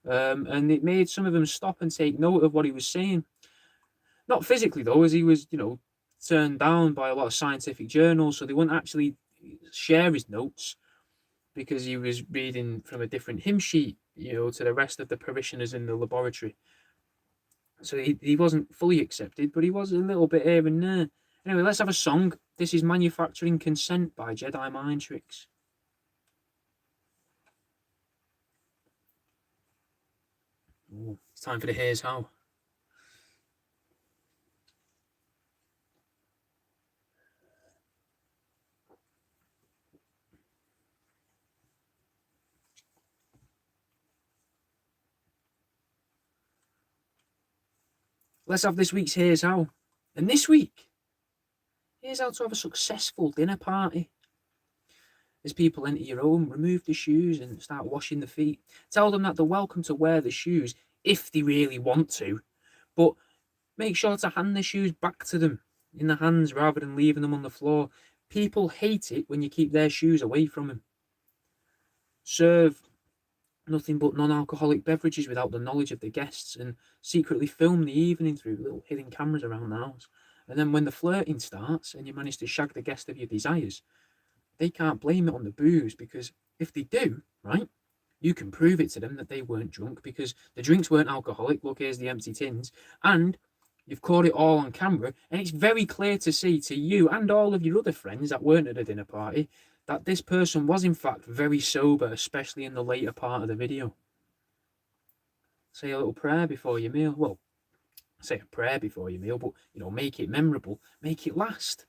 [SPEAKER 1] And it made some of them stop and take note of what he was saying. Not physically, though, as he was, you know, turned down by a lot of scientific journals, so they wouldn't actually share his notes because he was reading from a different hymn sheet, you know, to the rest of the parishioners in the laboratory. So he wasn't fully accepted, but he was a little bit here and there. Anyway, let's have a song. This is Manufacturing Consent by Jedi Mind Tricks. Ooh, it's time for the Here's How. Let's have this week's Here's How. And this week, Here's how to have a successful dinner party. As people enter your home, remove the shoes and start washing the feet. Tell them that they're welcome to wear the shoes if they really want to, but make sure to hand the shoes back to them in the hands rather than leaving them on the floor. People hate it when you keep their shoes away from them. Serve nothing but non-alcoholic beverages without the knowledge of the guests, and secretly film the evening through little hidden cameras around the house. And then when the flirting starts and you manage to shag the guest of your desires, they can't blame it on the booze, because if they do, right, you can prove it to them that they weren't drunk because the drinks weren't alcoholic. Look, here's the empty tins. And you've caught it all on camera, and it's very clear to see to you and all of your other friends that weren't at a dinner party that this person was in fact very sober, especially in the later part of the video. Say a little prayer before your meal. Well, say a prayer before your meal, but make it memorable, make it last.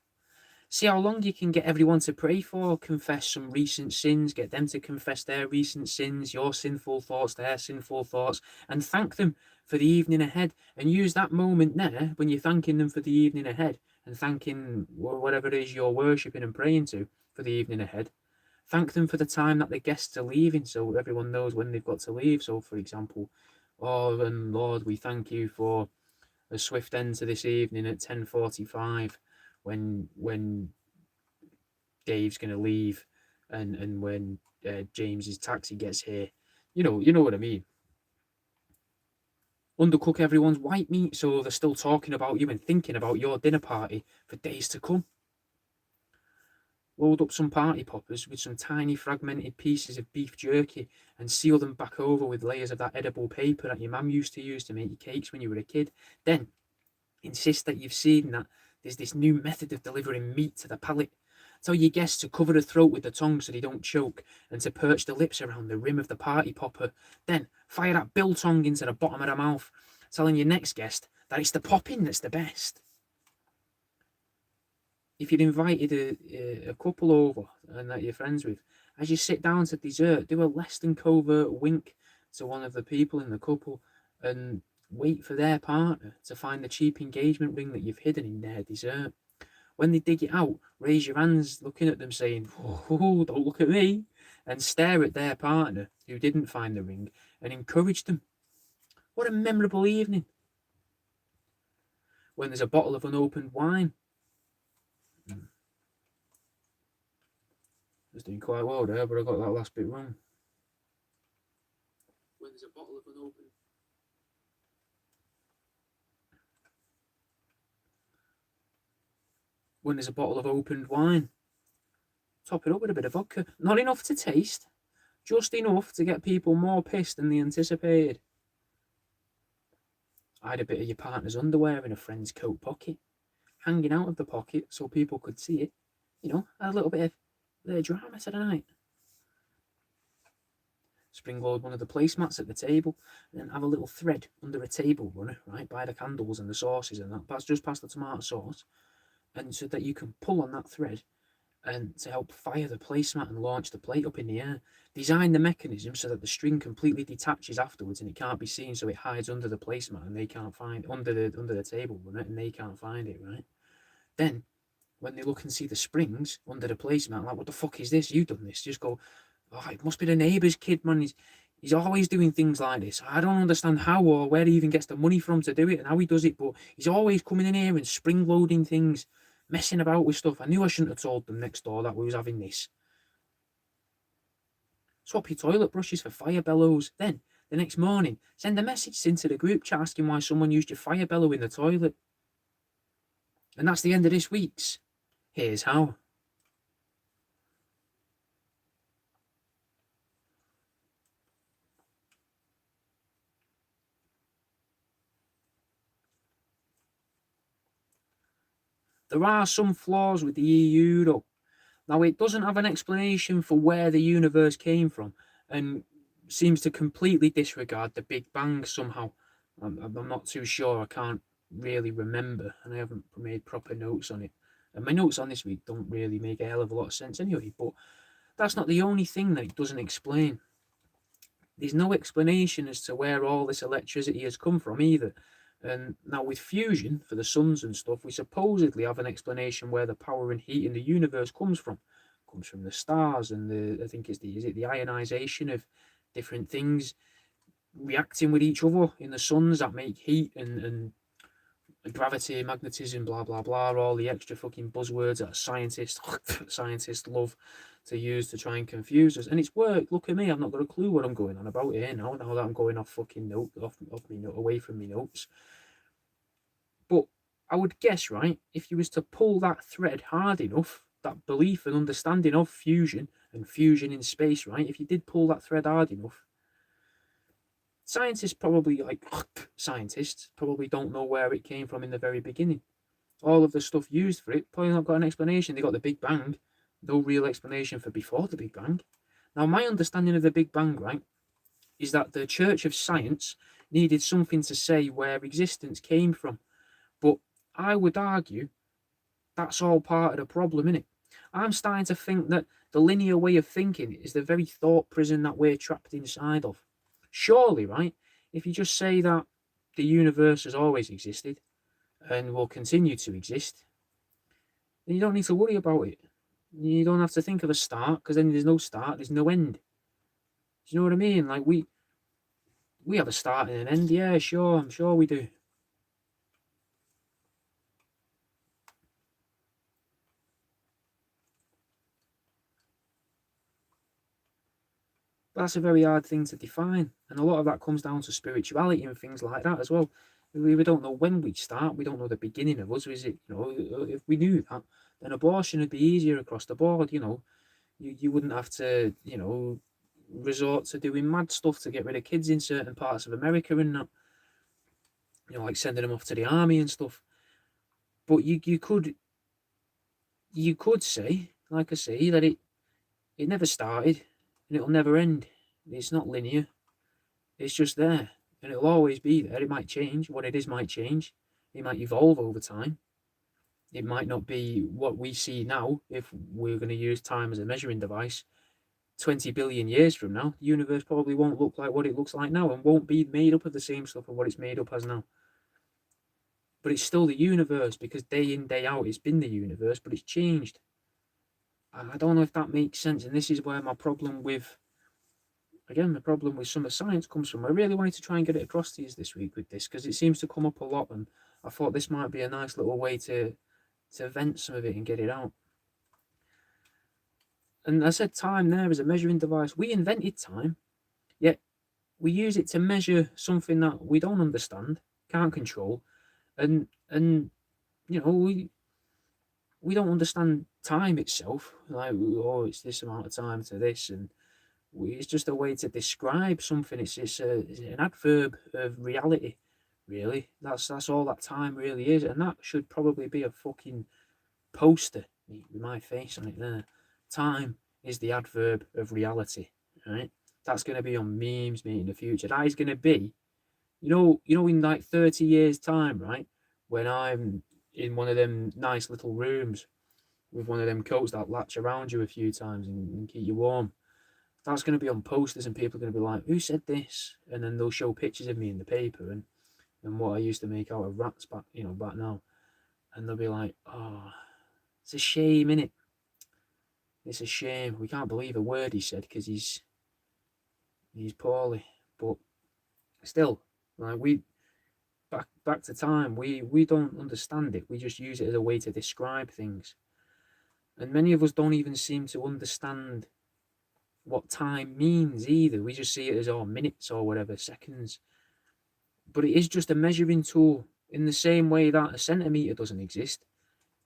[SPEAKER 1] See how long you can get everyone to pray for. Confess some recent sins, get them to confess their recent sins, your sinful thoughts, their sinful thoughts, and thank them for the evening ahead. And use that moment there when you're thanking them for the evening ahead and thanking whatever it is you're worshipping and praying to for the evening ahead. Thank them for the time that the guests are leaving, so everyone knows when they've got to leave. So, for example, oh, and Lord, we thank you for a swift end to this evening at 10:45. When Dave's going to leave and when James's taxi gets here. You know what I mean. Undercook everyone's white meat so they're still talking about you and thinking about your dinner party for days to come. Load up some party poppers with some tiny fragmented pieces of beef jerky and seal them back over with layers of that edible paper that your mum used to use to make your cakes when you were a kid. Then insist that you've seen that there's this new method of delivering meat to the palate. Tell your guests to cover the throat with the tongue so they don't choke, and to perch the lips around the rim of the party popper. Then fire that biltong into the bottom of the mouth, telling your next guest that it's the popping that's the best. If you'd invited a couple over and that you're friends with, as you sit down to dessert, do a less than covert wink to one of the people in the couple and wait for their partner to find the cheap engagement ring that you've hidden in their dessert. When they dig it out, raise your hands looking at them saying, "Oh, don't look at me," and stare at their partner who didn't find the ring and encourage them. What a memorable evening. When there's a bottle of unopened wine. I was doing quite well there, but I got that last bit wrong. When there's a bottle of unopened When there's a bottle of opened wine. Top it up with a bit of vodka. Not enough to taste, just enough to get people more pissed than they anticipated. I had a bit of your partner's underwear in a friend's coat pocket, hanging out of the pocket so people could see it. Had a little bit of drama tonight. Spring load one of the placemats at the table, and then have a little thread under a table runner, right, by the candles and the sauces and that. That's just past the tomato sauce. And so that you can pull on that thread and to help fire the placemat and launch the plate up in the air. Design the mechanism so that the string completely detaches afterwards and it can't be seen, so it hides under the placemat and they can't find under the table runner and they can't find it, right? Then when they look and see the springs under the placemat, like, what the fuck is this? You've done this. Just go, oh, it must be the neighbour's kid, man. He's always doing things like this. I don't understand how or where he even gets the money from to do it and how he does it, but he's always coming in here and spring loading things, messing about with stuff. I knew I shouldn't have told them next door that we was having this. Swap your toilet brushes for fire bellows. Then, the next morning, send a message into the group chat asking why someone used your fire bellow in the toilet. And that's the end of this week's Here's How. There are some flaws with the EU, though. Now, it doesn't have an explanation for where the universe came from and seems to completely disregard the Big Bang somehow. I'm not too sure. I can't really remember, and I haven't made proper notes on it. And my notes on this week don't really make a hell of a lot of sense anyway, but that's not the only thing that it doesn't explain. There's no explanation as to where all this electricity has come from either. And now with fusion for the suns and stuff, we supposedly have an explanation where the power and heat in the universe comes from. It comes from the stars and I think it's the ionization of different things reacting with each other in the suns that make heat and gravity, magnetism, blah blah blah, all the extra fucking buzzwords that scientists love to use to try and confuse us. And it's worked. Look at me, I've not got a clue what I'm going on about here now that I'm going off fucking off me note, away from me notes. But I would guess, right, if you was to pull that thread hard enough, that belief and understanding of fusion and fusion in space, right, if you did pull that thread hard enough, scientists probably don't know where it came from in the very beginning. All of the stuff used for it probably not got an explanation. They got the Big Bang, no real explanation for before the Big Bang. Now, my understanding of the Big Bang, right, is that the Church of Science needed something to say where existence came from. But I would argue that's all part of the problem, innit? I'm starting to think that the linear way of thinking is the very thought prison that we're trapped inside of. Surely, right, if you just say that the universe has always existed and will continue to exist, then you don't need to worry about it. You don't have to think of a start, because then there's no start, there's no end. Do you know what I mean? Like, we have a start and an end. Yeah, sure, I'm sure we do. But that's a very hard thing to define. And a lot of that comes down to spirituality and things like that as well. We don't know when we start. We don't know the beginning of us. Is it, if we knew that, then abortion would be easier across the board. You wouldn't have to, resort to doing mad stuff to get rid of kids in certain parts of America and that, like sending them off to the army and stuff. But you could say, like I say, that it never started and it'll never end. It's not linear. It's just there, and it'll always be there. It might change. What it is might change. It might evolve over time. It might not be what we see now if we're going to use time as a measuring device. 20 billion years from now, the universe probably won't look like what it looks like now and won't be made up of the same stuff of what it's made up as now. But it's still the universe, because day in, day out, it's been the universe, but it's changed. I don't know if that makes sense. And this is where my problem with some of science comes from. I really wanted to try and get it across to you this week with this, because it seems to come up a lot, and I thought this might be a nice little way to vent some of it and get it out. And I said time there as a measuring device. We invented time, yet we use it to measure something that we don't understand, can't control, and we don't understand time itself. Like, oh, it's this amount of time to this, and it's just a way to describe something. It's an adverb of reality, really. That's all that time really is, and that should probably be a fucking poster with my face on it there. Time is the adverb of reality, right? That's going to be on memes, mate, in the future. That is going to be, in like 30 years' time, right? When I'm in one of them nice little rooms with one of them coats that latch around you a few times and keep you warm. That's going to be on posters, and people are going to be like, who said this? And then they'll show pictures of me in the paper and what I used to make out of rats back now. And they'll be like, oh, it's a shame, innit? It's a shame. We can't believe a word he said because he's poorly. But still, like, we back to time, we don't understand it. We just use it as a way to describe things. And many of us don't even seem to understand what time means either. We just see it as minutes or whatever, seconds. But it is just a measuring tool, in the same way that a centimetre doesn't exist,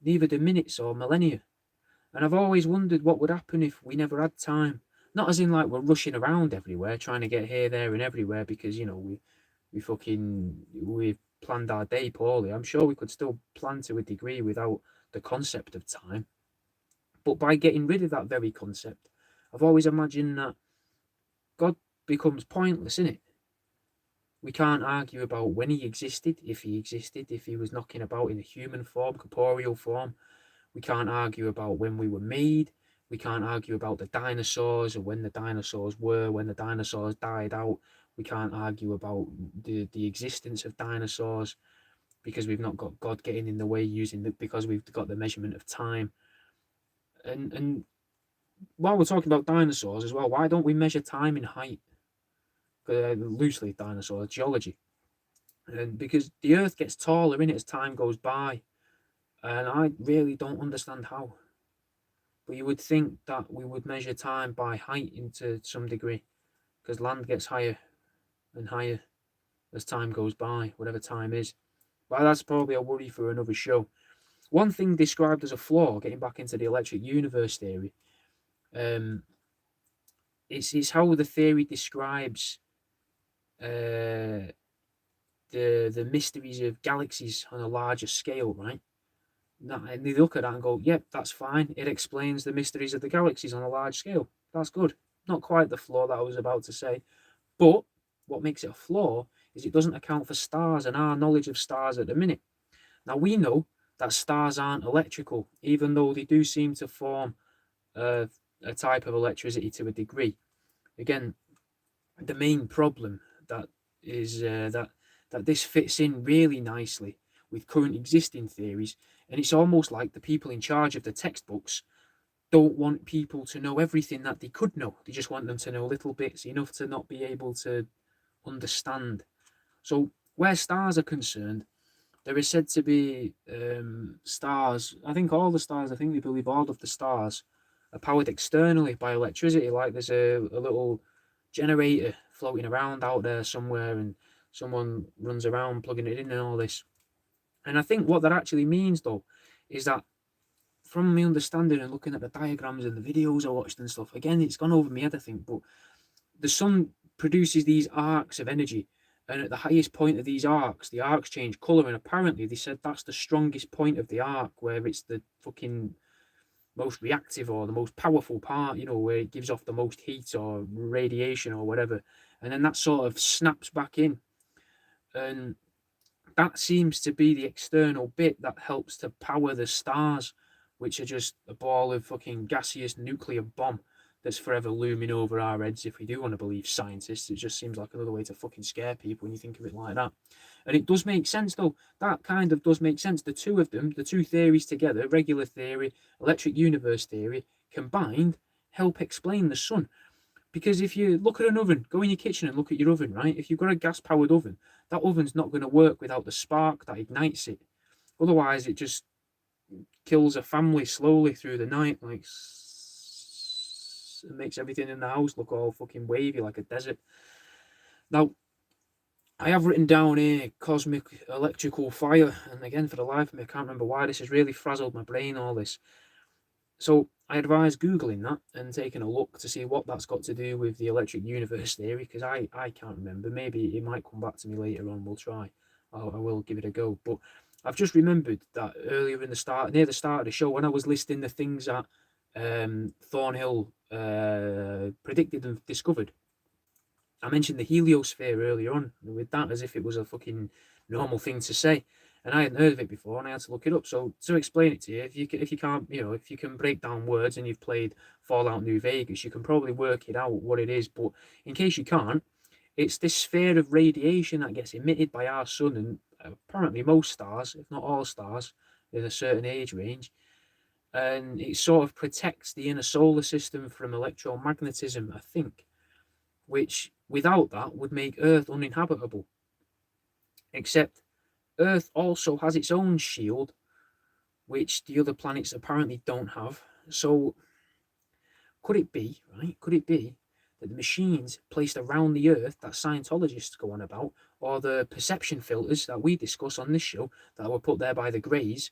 [SPEAKER 1] neither do minutes or millennia. And I've always wondered what would happen if we never had time. Not as in like we're rushing around everywhere, trying to get here, there and everywhere because, we planned our day poorly. I'm sure we could still plan to a degree without the concept of time. But by getting rid of that very concept, I've always imagined that God becomes pointless, innit? We can't argue about when he existed, if he was knocking about in a human form, corporeal form. We can't argue about when we were made. We can't argue about the dinosaurs or when the dinosaurs were, when the dinosaurs died out. We can't argue about the existence of dinosaurs because we've not got God getting in the way because we've got the measurement of time. And while we're talking about dinosaurs as well, why don't we measure time in height? Loosely dinosaur geology, and because the Earth gets taller in it as time goes by, and I really don't understand how. But you would think that we would measure time by height into some degree, because land gets higher and higher as time goes by, whatever time is. But that's probably a worry for another show. One thing described as a flaw, getting back into the electric universe theory, it's how the theory describes the mysteries of galaxies on a larger scale, right? And they look at that and go, yep, that's fine. It explains the mysteries of the galaxies on a large scale. That's good. Not quite the flaw that I was about to say. But what makes it a flaw is it doesn't account for stars and our knowledge of stars at the minute. Now, we know that stars aren't electrical, even though they do seem to form a type of electricity to a degree. Again, the main problem that is that this fits in really nicely with current existing theories, and it's almost like the people in charge of the textbooks don't want people to know everything that they could know. They just want them to know little bits, enough to not be able to understand. So where stars are concerned, there is said to be stars. I think all the stars, I think they believe all of the stars are powered externally by electricity. Like there's a little generator floating around out there somewhere, and someone runs around plugging it in and all this. And I think what that actually means, though, is that from my understanding and looking at the diagrams and the videos I watched and stuff, again, it's gone over my head, I think, but the sun produces these arcs of energy, and at the highest point of these arcs, the arcs change colour, and apparently they said that's the strongest point of the arc, where it's the fucking most reactive or the most powerful part, you know, where it gives off the most heat or radiation or whatever, and then that sort of snaps back in, and that seems to be the external bit that helps to power the stars, which are just a ball of fucking gaseous nuclear bomb that's forever looming over our heads. If we do want to believe scientists, it just seems like another way to fucking scare people when you think of it like that. And it does make sense, though. That kind of does make sense. The two of them, the two theories together, regular theory, electric universe theory, combined, help explain the sun. Because if you look at an oven, go in your kitchen and look at your oven, right? If you've got a gas-powered oven, that oven's not going to work without the spark that ignites it. Otherwise, it just kills a family slowly through the night, like, it makes everything in the house look all fucking wavy like a desert. Now, I have written down here cosmic electrical fire, and again, for the life of me, I can't remember why. This has really frazzled my brain, all this. So I advise Googling that and taking a look to see what that's got to do with the electric universe theory, because I can't remember. Maybe it might come back to me later on. We'll try. I will give it a go. But I've just remembered that earlier in the start, near the start of the show, when I was listing the things that Thornhill predicted and discovered, I mentioned the heliosphere earlier on with that as if it was a fucking normal thing to say. And I hadn't heard of it before, and I had to look it up. So to explain it to you, if you can't, you know, if you can break down words and you've played Fallout New Vegas, you can probably work it out what it is. But in case you can't, it's this sphere of radiation that gets emitted by our sun and apparently most stars, if not all stars, in a certain age range. And it sort of protects the inner solar system from electromagnetism, I think, which without that would make Earth uninhabitable. Except Earth also has its own shield, which the other planets apparently don't have. So could it be, right? Could it be that the machines placed around the Earth that Scientologists go on about, or the perception filters that we discuss on this show that were put there by the Greys,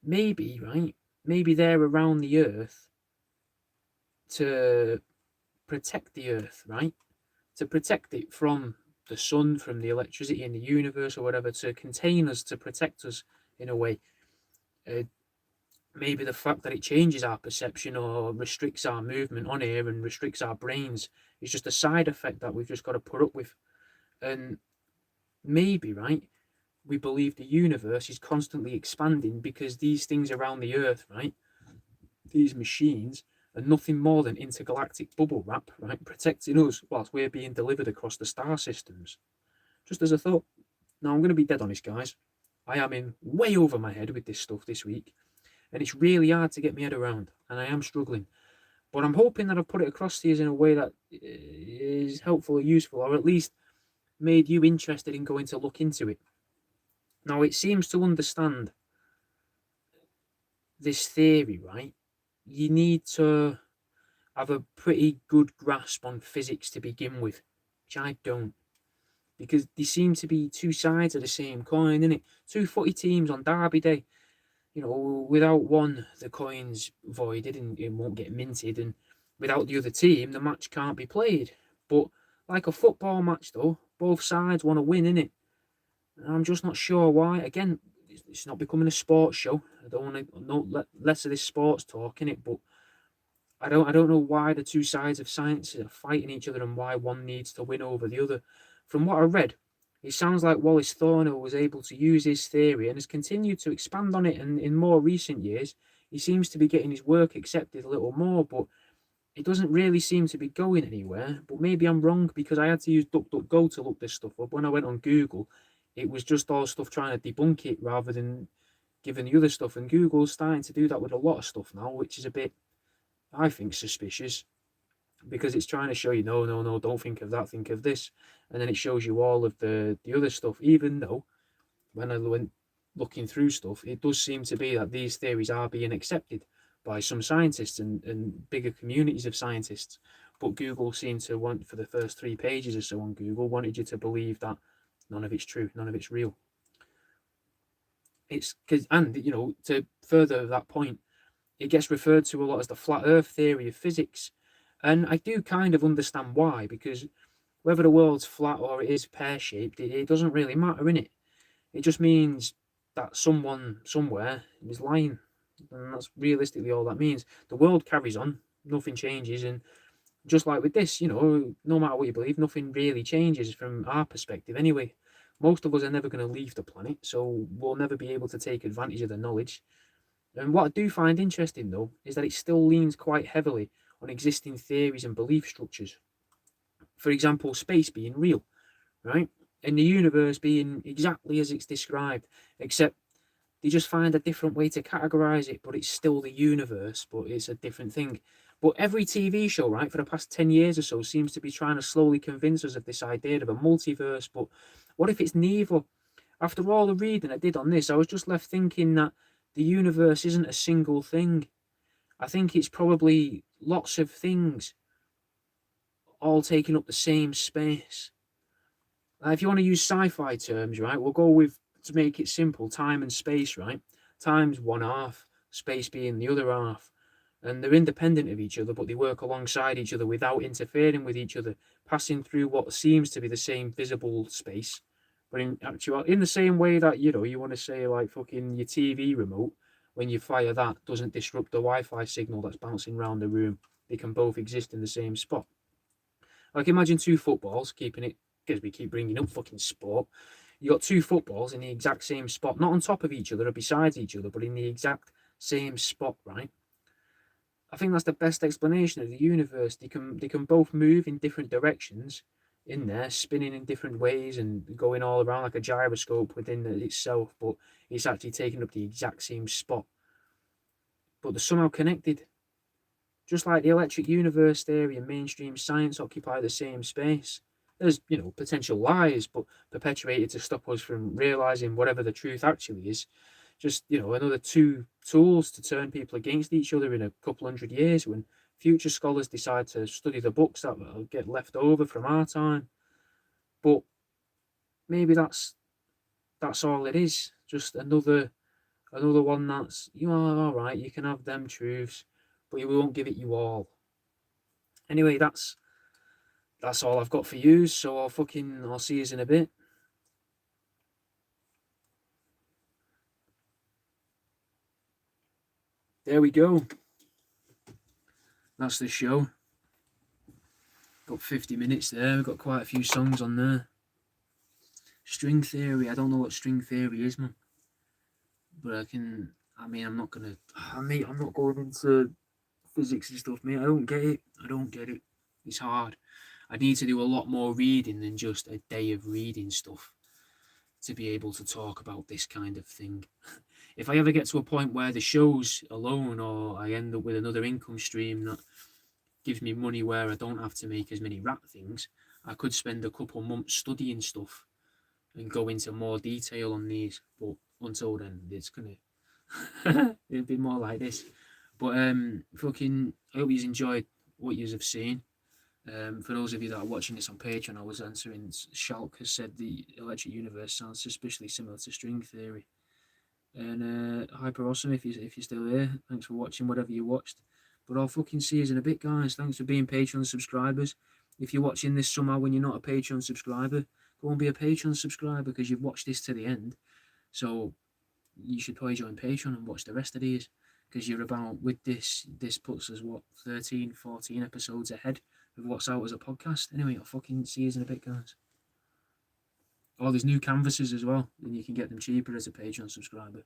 [SPEAKER 1] maybe, right? Maybe they're around the Earth to protect the Earth, right? To protect it from the sun, from the electricity in the universe or whatever, to contain us, to protect us in a way. Maybe the fact that it changes our perception or restricts our movement on here and restricts our brains is just a side effect that we've just got to put up with. And maybe, right, we believe the universe is constantly expanding because these things around the Earth, right, these machines and nothing more than intergalactic bubble wrap, right, protecting us whilst we're being delivered across the star systems. Just as a thought. Now, I'm going to be dead honest, guys. I am in way over my head with this stuff this week, and it's really hard to get my head around, and I am struggling. But I'm hoping that I've put it across to you in a way that is helpful or useful, or at least made you interested in going to look into it. Now, it seems to understand this theory, right? You need to have a pretty good grasp on physics to begin with, which I don't. Because they seem to be two sides of the same coin, innit? Two footy teams on Derby Day. You know, without one, the coin's voided and it won't get minted, and without the other team, the match can't be played. But like a football match, though, both sides want to win, innit? And I'm just not sure why. Again, it's not becoming a sports show. I don't want to less of this sports talk, innit? But I don't know why the two sides of science are fighting each other and why one needs to win over the other. From what I read, it sounds like Wallace Thornhill was able to use his theory and has continued to expand on it, and in more recent years he seems to be getting his work accepted a little more, but it doesn't really seem to be going anywhere. But maybe I'm wrong, because I had to use DuckDuckGo to look this stuff up. When I went on Google, it was just all stuff trying to debunk it rather than giving the other stuff, and Google's starting to do that with a lot of stuff now, which is a bit, I think, suspicious, because it's trying to show you, no, don't think of that, think of this, and then it shows you all of the other stuff, even though when I went looking through stuff, it does seem to be that these theories are being accepted by some scientists and bigger communities of scientists. But Google seemed to want, for the first 3 pages or so on Google, wanted you to believe that none of it's true, none of it's real. It's because, and you know, to further that point, it gets referred to a lot as the flat earth theory of physics. And I do kind of understand why, because whether the world's flat or it is pear-shaped, it doesn't really matter, innit? It just means that someone somewhere is lying. And that's realistically all that means. The world carries on, nothing changes, and just like with this, you know, no matter what you believe, nothing really changes from our perspective anyway. Most of us are never going to leave the planet, so we'll never be able to take advantage of the knowledge. And what I do find interesting, though, is that it still leans quite heavily on existing theories and belief structures. For example, space being real, right? And the universe being exactly as it's described, except they just find a different way to categorize it, but it's still the universe, but it's a different thing. But every TV show, right, for the past 10 years or so seems to be trying to slowly convince us of this idea of a multiverse. But what if it's neither? After all the reading I did on this, I was just left thinking that the universe isn't a single thing. I think it's probably lots of things all taking up the same space. If you want to use sci-fi terms, right, we'll go with, to make it simple, time and space, right? Time's one half, space being the other half. And they're independent of each other, but they work alongside each other without interfering with each other, passing through what seems to be the same visible space. But in actual, in the same way that, you know, you want to say like fucking your TV remote, when you fire that, doesn't disrupt the Wi-Fi signal that's bouncing around the room. They can both exist in the same spot. Like imagine two footballs, keeping it, because we keep bringing up fucking sport. You got two footballs in the exact same spot, not on top of each other or beside each other, but in the exact same spot, right? I think that's the best explanation of the universe. They can both move in different directions in there, spinning in different ways and going all around like a gyroscope within itself, but it's actually taking up the exact same spot. But they're somehow connected. Just like the electric universe theory and mainstream science occupy the same space. There's, you know, potential lies, but perpetuated to stop us from realizing whatever the truth actually is. Just, you know, another two tools to turn people against each other in a couple hundred years when future scholars decide to study the books that will get left over from our time. But maybe that's all it is. Just another one that's, you know, all right, you can have them truths, but we won't give it you all. Anyway, that's all I've got for you. So I'll see you in a bit. There we go. That's the show. Got 50 minutes there. We've got quite a few songs on there. String theory. I don't know what string theory is, man. But I'm not going into physics and stuff, mate. I don't get it. I don't get it. It's hard. I need to do a lot more reading than just a day of reading stuff to be able to talk about this kind of thing. If I ever get to a point where the show's alone, or I end up with another income stream that gives me money where I don't have to make as many rap things, I could spend a couple months studying stuff and go into more detail on these. But until then, it's gonna it'll be more like this. But fucking, I hope you enjoyed what you have seen. For those of you that are watching this on Patreon, I was answering. Shulk has said the electric universe sounds suspiciously similar to string theory. And Hyper Awesome, if you're still there, thanks for watching whatever you watched. But I'll fucking see you in a bit, guys. Thanks for being Patreon subscribers. If you're watching this somehow when you're not a Patreon subscriber, go and be a Patreon subscriber because you've watched this to the end. So you should probably join Patreon and watch the rest of these, because you're about, with this puts us, what, 13, 14 episodes ahead of what's out as a podcast. Anyway, I'll fucking see you in a bit, guys. Oh, there's new canvases as well, and you can get them cheaper as a Patreon subscriber.